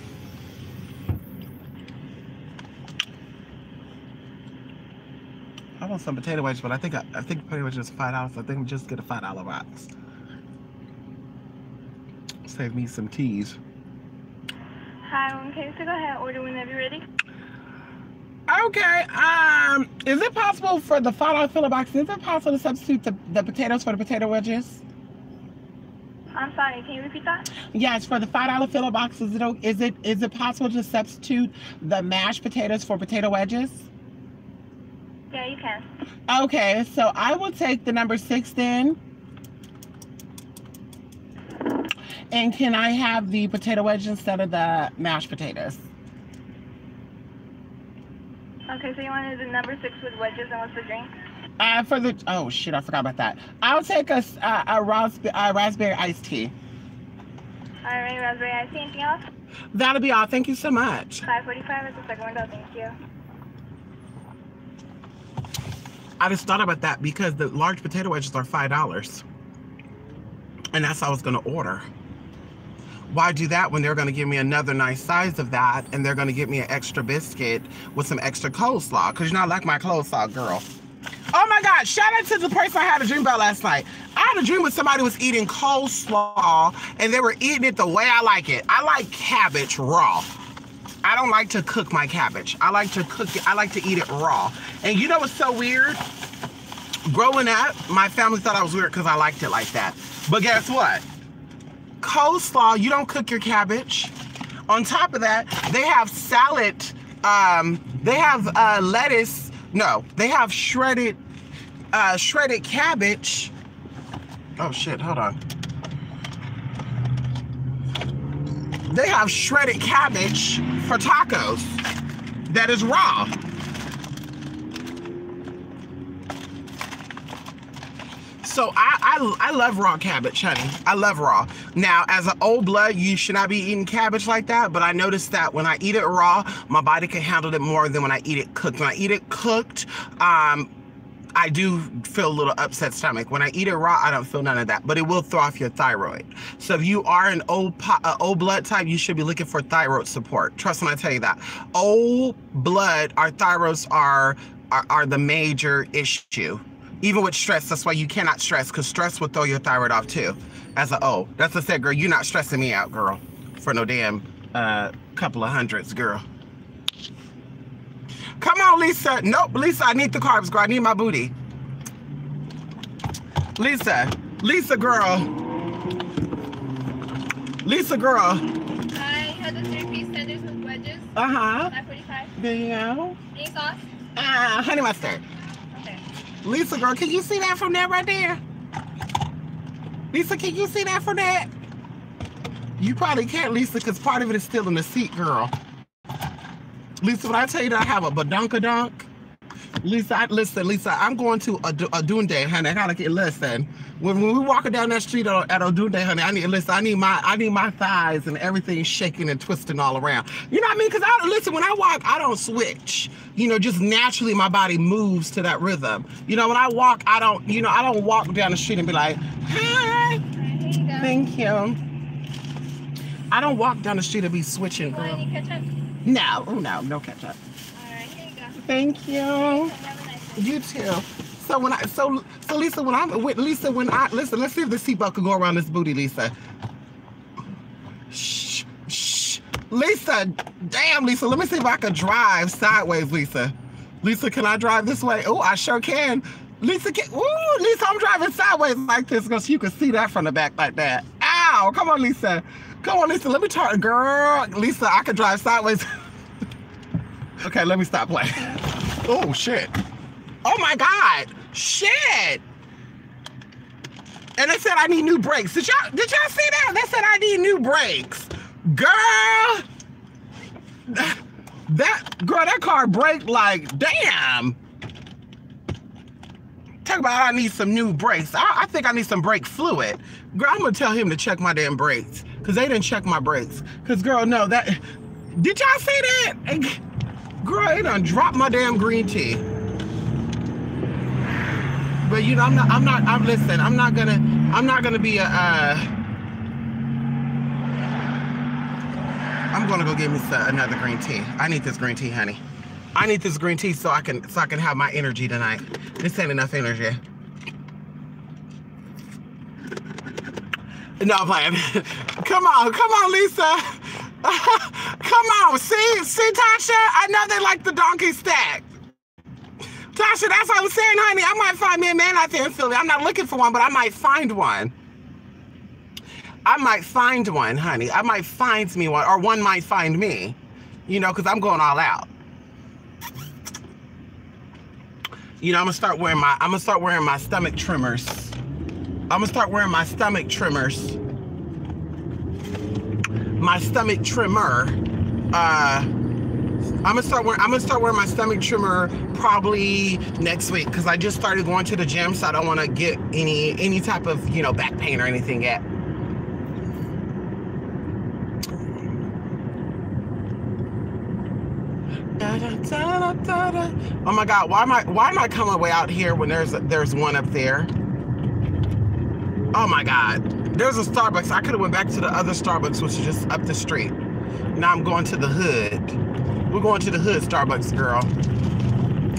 I want some potato wedges, but I think potato wedges is $5. I think I'm just get a $5 box. Save me some teas. Hi, okay, so go ahead, order whenever you're ready. Okay, is it possible for the $5 filler box, is it possible to substitute the potatoes for the potato wedges? I'm sorry, can you repeat that? Yes, for the $5 filler box, is it possible to substitute the mashed potatoes for potato wedges? Yeah, you can. Okay, so I will take the number 6 then. And can I have the potato wedge instead of the mashed potatoes? Okay, so you wanted the number 6 with wedges, and what's the drink? Oh shit, I forgot about that. I'll take a raspberry iced tea. All right, raspberry iced tea. Anything else? That'll be all. Thank you so much. 5:45 is the second window. Thank you. I just thought about that because the large potato wedges are $5. And that's what I was going to order. Why do that when they're going to give me another nice size of that, and they're going to give me an extra biscuit with some extra coleslaw? Because you know I like my coleslaw, girl. Oh my God, shout out to the person I had a dream about last night. I had a dream with somebody who was eating coleslaw, and they were eating it the way I like it. I like cabbage raw. I don't like to cook my cabbage. I like to cook it. I like to eat it raw. And you know what's so weird? Growing up, my family thought I was weird because I liked it like that. But guess what? Coleslaw, you don't cook your cabbage. On top of that, they have salad. They have lettuce. No, they have shredded cabbage. Oh shit, hold on. They have shredded cabbage for tacos that is raw. So I love raw cabbage, honey. I love raw. Now, as an old blood, you should not be eating cabbage like that, but I noticed that when I eat it raw, my body can handle it more than when I eat it cooked. When I eat it cooked, I do feel a little upset stomach. When I eat it raw, I don't feel none of that, but it will throw off your thyroid. So if you are an old blood type, you should be looking for thyroid support. Trust when I tell you that. Old blood, our thyroids are the major issue. Even with stress, that's why you cannot stress, because stress will throw your thyroid off too. As a O. That's what I said, girl, you're not stressing me out, girl. For no damn couple of hundreds, girl. Come on, Lisa. Nope, Lisa, I need the carbs, girl. I need my booty. Lisa girl. Lisa girl. I had the 3-piece tenders with wedges. Uh-huh. $5.45. There you go. Any sauce? Honey mustard. Okay. Lisa girl, can you see that from there right there? Lisa, can you see that from that? You probably can't, Lisa, because part of it is still in the seat, girl. Lisa, when I tell you that I have a badunkadunk, Lisa, listen, Lisa, I'm going to a Dune Day, honey. I gotta get, listen. When we walking down that street at Odunde, honey, I need my thighs and everything shaking and twisting all around. You know what I mean? Because listen, when I walk, I don't switch. You know, just naturally my body moves to that rhythm. You know, when I walk, I don't walk down the street and be like, hi, thank you. I don't walk down the street and be switching. Want any ketchup? No, no ketchup. All right, here you go. Thank you. Have a nice day. You too. So Lisa, listen, let's see if the seatbelt can go around this booty, Lisa. Shh. Lisa, damn, Lisa, let me see if I can drive sideways, Lisa. Lisa, can I drive this way? Oh, I sure can. Lisa, Lisa, I'm driving sideways like this because you can see that from the back like that. Ow, come on, Lisa. Come on, Lisa, let me turn, girl. Lisa, I can drive sideways. Okay, let me stop playing. Oh, shit. Oh my God, shit. And they said I need new brakes. Did y'all see that? They said I need new brakes. Girl, that car braked like, damn. Talk about I need some new brakes. I think I need some brake fluid. Girl, I'm gonna tell him to check my damn brakes because they didn't check my brakes. Because girl, no, did y'all see that? Girl, it done dropped my damn green tea. But you know, I'm not gonna be I'm gonna go get me another green tea. I need this green tea, honey. I need this green tea so I can have my energy tonight. This ain't enough energy. No, I'm playing. Come on, Lisa. Come on, see, Tasha? I know they like the donkey stack. Tasha, that's what I was saying, honey. I might find me a man out there in Philly. I'm not looking for one, but I might find one. I might find one, honey. I might find me one, or one might find me. You know, because I'm going all out. You know, I'm gonna start wearing my stomach trimmers. I'm gonna start wearing my stomach trimmers. My stomach trimmer. I'm gonna start wearing my stomach trimmer probably next week because I just started going to the gym, so I don't want to get any type of, you know, back pain or anything yet. Oh my God, why am I coming way out here when there's one up there? Oh my God, there's a Starbucks. I could have went back to the other Starbucks, which is just up the street. Now I'm going to the hood. We're going to the hood Starbucks, girl.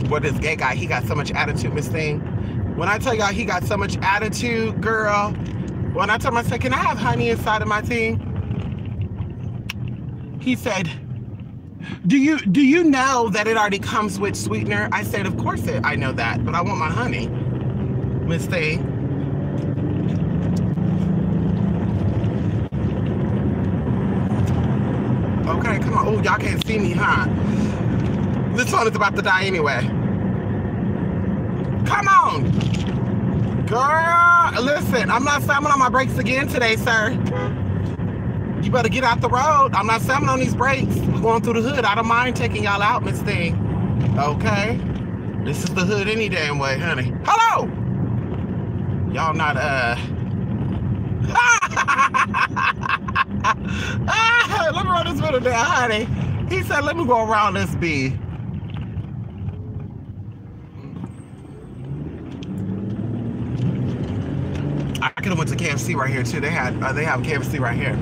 What this gay guy, he got so much attitude, Miss Thing. When I tell y'all he got so much attitude, girl. When I told him, I said, can I have honey inside of my thing? He said, do you know that it already comes with sweetener? I said, of course I know that, but I want my honey, Miss Thing. Okay, come on. Oh, y'all can't see me, huh? This phone is about to die anyway. Come on. Girl, listen, I'm not slamming on my brakes again today, sir. You better get out the road. I'm not slamming on these brakes. We're going through the hood. I don't mind taking y'all out, Miss Thing. Okay? This is the hood any damn way, honey. Hello! Y'all not, let me run this video down, honey. He said, let me go around this bee. I could have went to KFC right here too. They have KFC right here.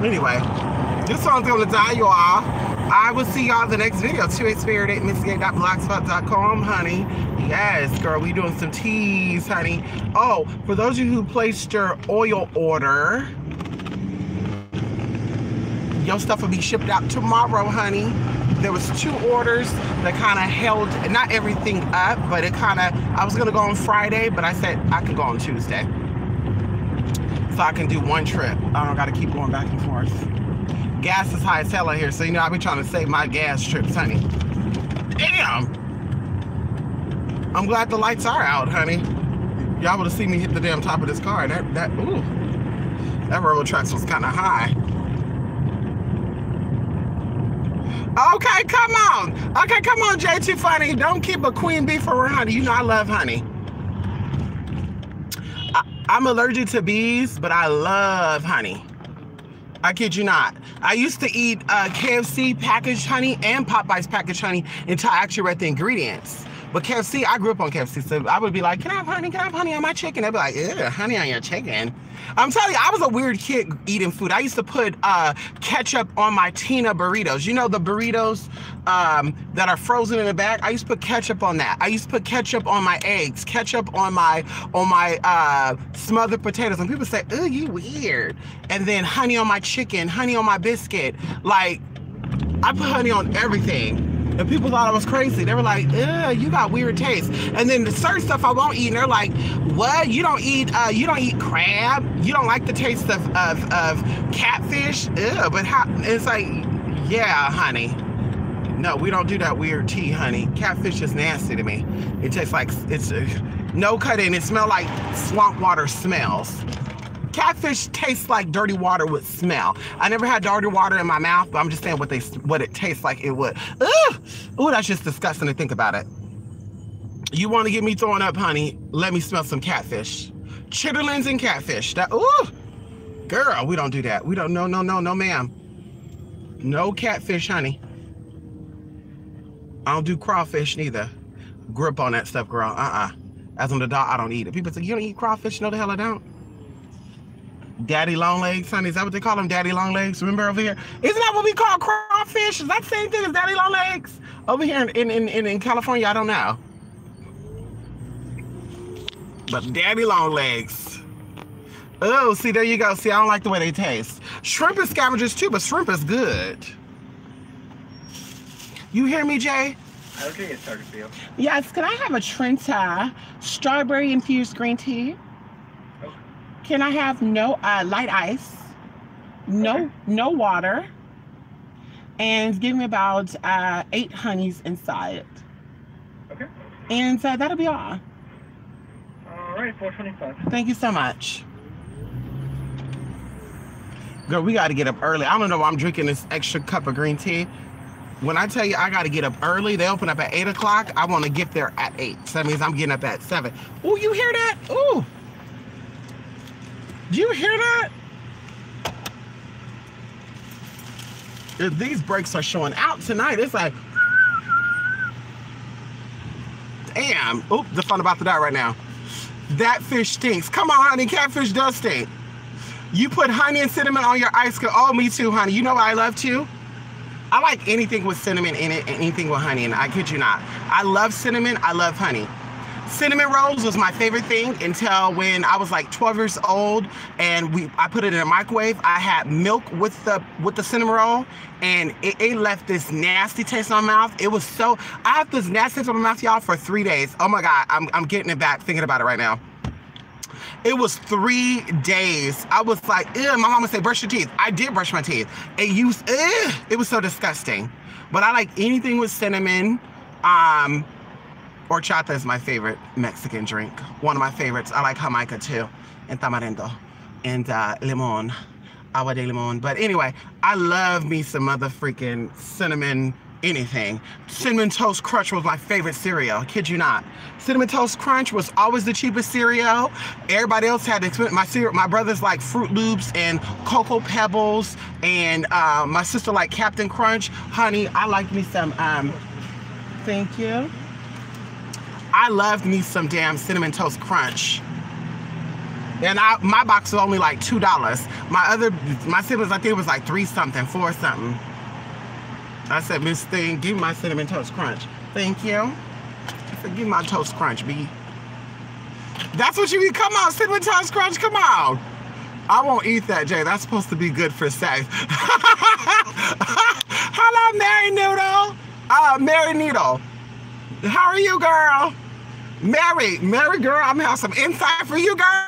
Anyway, this song's gonna die, y'all. I will see y'all in the next video. 28spirit8missgay.blogspot.com, honey. Yes, girl, we doing some teas, honey. Oh, for those of you who placed your oil order, your stuff will be shipped out tomorrow, honey. There was 2 orders that kind of held, not everything up, but it kind of, I was gonna go on Friday, but I said I can go on Tuesday. So I can do one trip. I don't gotta keep going back and forth. Gas is high as hell out here, so you know I be trying to save my gas trips, honey. Damn! I'm glad the lights are out, honey. Y'all would have seen me hit the damn top of this car. That railroad tracks was kind of high. Okay, come on. Okay, come on, Jay. Too funny. Don't keep a queen bee for her honey. You know I love honey. I'm allergic to bees, but I love honey. I kid you not. I used to eat KFC packaged honey and Popeyes packaged honey until I actually read the ingredients. But KFC, I grew up on KFC, so I would be like, can I have honey? Can I have honey on my chicken? They'd be like, ew, honey on your chicken. I'm telling you, I was a weird kid eating food. I used to put ketchup on my Tina burritos. You know the burritos that are frozen in the bag? I used to put ketchup on that. I used to put ketchup on my eggs, ketchup on my smothered potatoes. And people say, oh, you weird. And then honey on my chicken, honey on my biscuit. Like, I put honey on everything. And people thought I was crazy. They were like, ugh, you got weird taste. And then the certain stuff I won't eat, and they're like, what? You don't eat crab? You don't like the taste of catfish? Ugh, but how? It's like, yeah, honey. No, we don't do that weird tea, honey. Catfish is nasty to me. It tastes like, it's no cutting. It smells like swamp water smells. Catfish tastes like dirty water with smell. I never had dirty water in my mouth, but I'm just saying what it tastes like it would. Ugh! Ooh, that's just disgusting to think about it. You want to get me throwing up, honey? Let me smell some catfish. Chitterlings and catfish. That, ooh! Girl, we don't do that. We don't, no, ma'am. No catfish, honey. I don't do crawfish neither. Grip on that stuff, girl. As an adult, I don't eat it. People say, you don't eat crawfish? No, the hell I don't. Daddy long legs, honey. Is that what they call them? Daddy long legs? Remember over here? Isn't that what we call crawfish? Is that the same thing as daddy long legs? Over here in California, I don't know. But daddy long legs. Oh, see, there you go. See, I don't like the way they taste. Shrimp is scavengers too, but shrimp is good. You hear me, Jay? Okay, get started for you. Yes, can I have a Trenta strawberry infused green tea? Can I have no light ice, no water, and give me about 8 honeys inside. Okay. And that'll be all. All right, $4.25. Thank you so much. Girl, we got to get up early. I don't know why I'm drinking this extra cup of green tea. When I tell you I got to get up early, they open up at 8 o'clock. I want to get there at 8. So that means I'm getting up at 7. Ooh, you hear that? Ooh. Do you hear that? These brakes are showing out tonight. It's like, damn. Oop, the fun about to die right now. That fish stinks. Come on, honey, catfish does stink. You put honey and cinnamon on your ice cream. Oh, me too, honey. You know what I love too? I like anything with cinnamon in it and anything with honey, and I kid you not. I love cinnamon, I love honey. Cinnamon rolls was my favorite thing until when I was like 12 years old and I put it in a microwave. I had milk with the cinnamon roll and it left this nasty taste in my mouth. It was so, I have this nasty taste in my mouth, y'all, for 3 days. Oh my God, I'm getting it back thinking about it right now. It was 3 days. I was like, ew, my mom would say, brush your teeth. I did brush my teeth. It was so disgusting. But I like anything with cinnamon. Horchata is my favorite Mexican drink. One of my favorites. I like Jamaica too. And tamarindo. And limon. Agua de limon. But anyway, I love me some mother freaking cinnamon anything. Cinnamon Toast Crunch was my favorite cereal. I kid you not. Cinnamon Toast Crunch was always the cheapest cereal. Everybody else had my cereal. My brothers like Fruit Loops and Cocoa Pebbles. And my sister liked Captain Crunch. Honey, I liked me some, thank you. I loved me some damn Cinnamon Toast Crunch. And my box was only like $2. My siblings, I think it was like 3 something, 4 something. I said, Miss Thing, give me my Cinnamon Toast Crunch. Thank you. I said, give me my Toast Crunch, B. That's what you eat. Come on, Cinnamon Toast Crunch, come on. I won't eat that, Jay. That's supposed to be good for sex. Hello, Mary Noodle. Mary Needle. How are you, girl? Mary girl, I'm gonna have some insight for you, girl.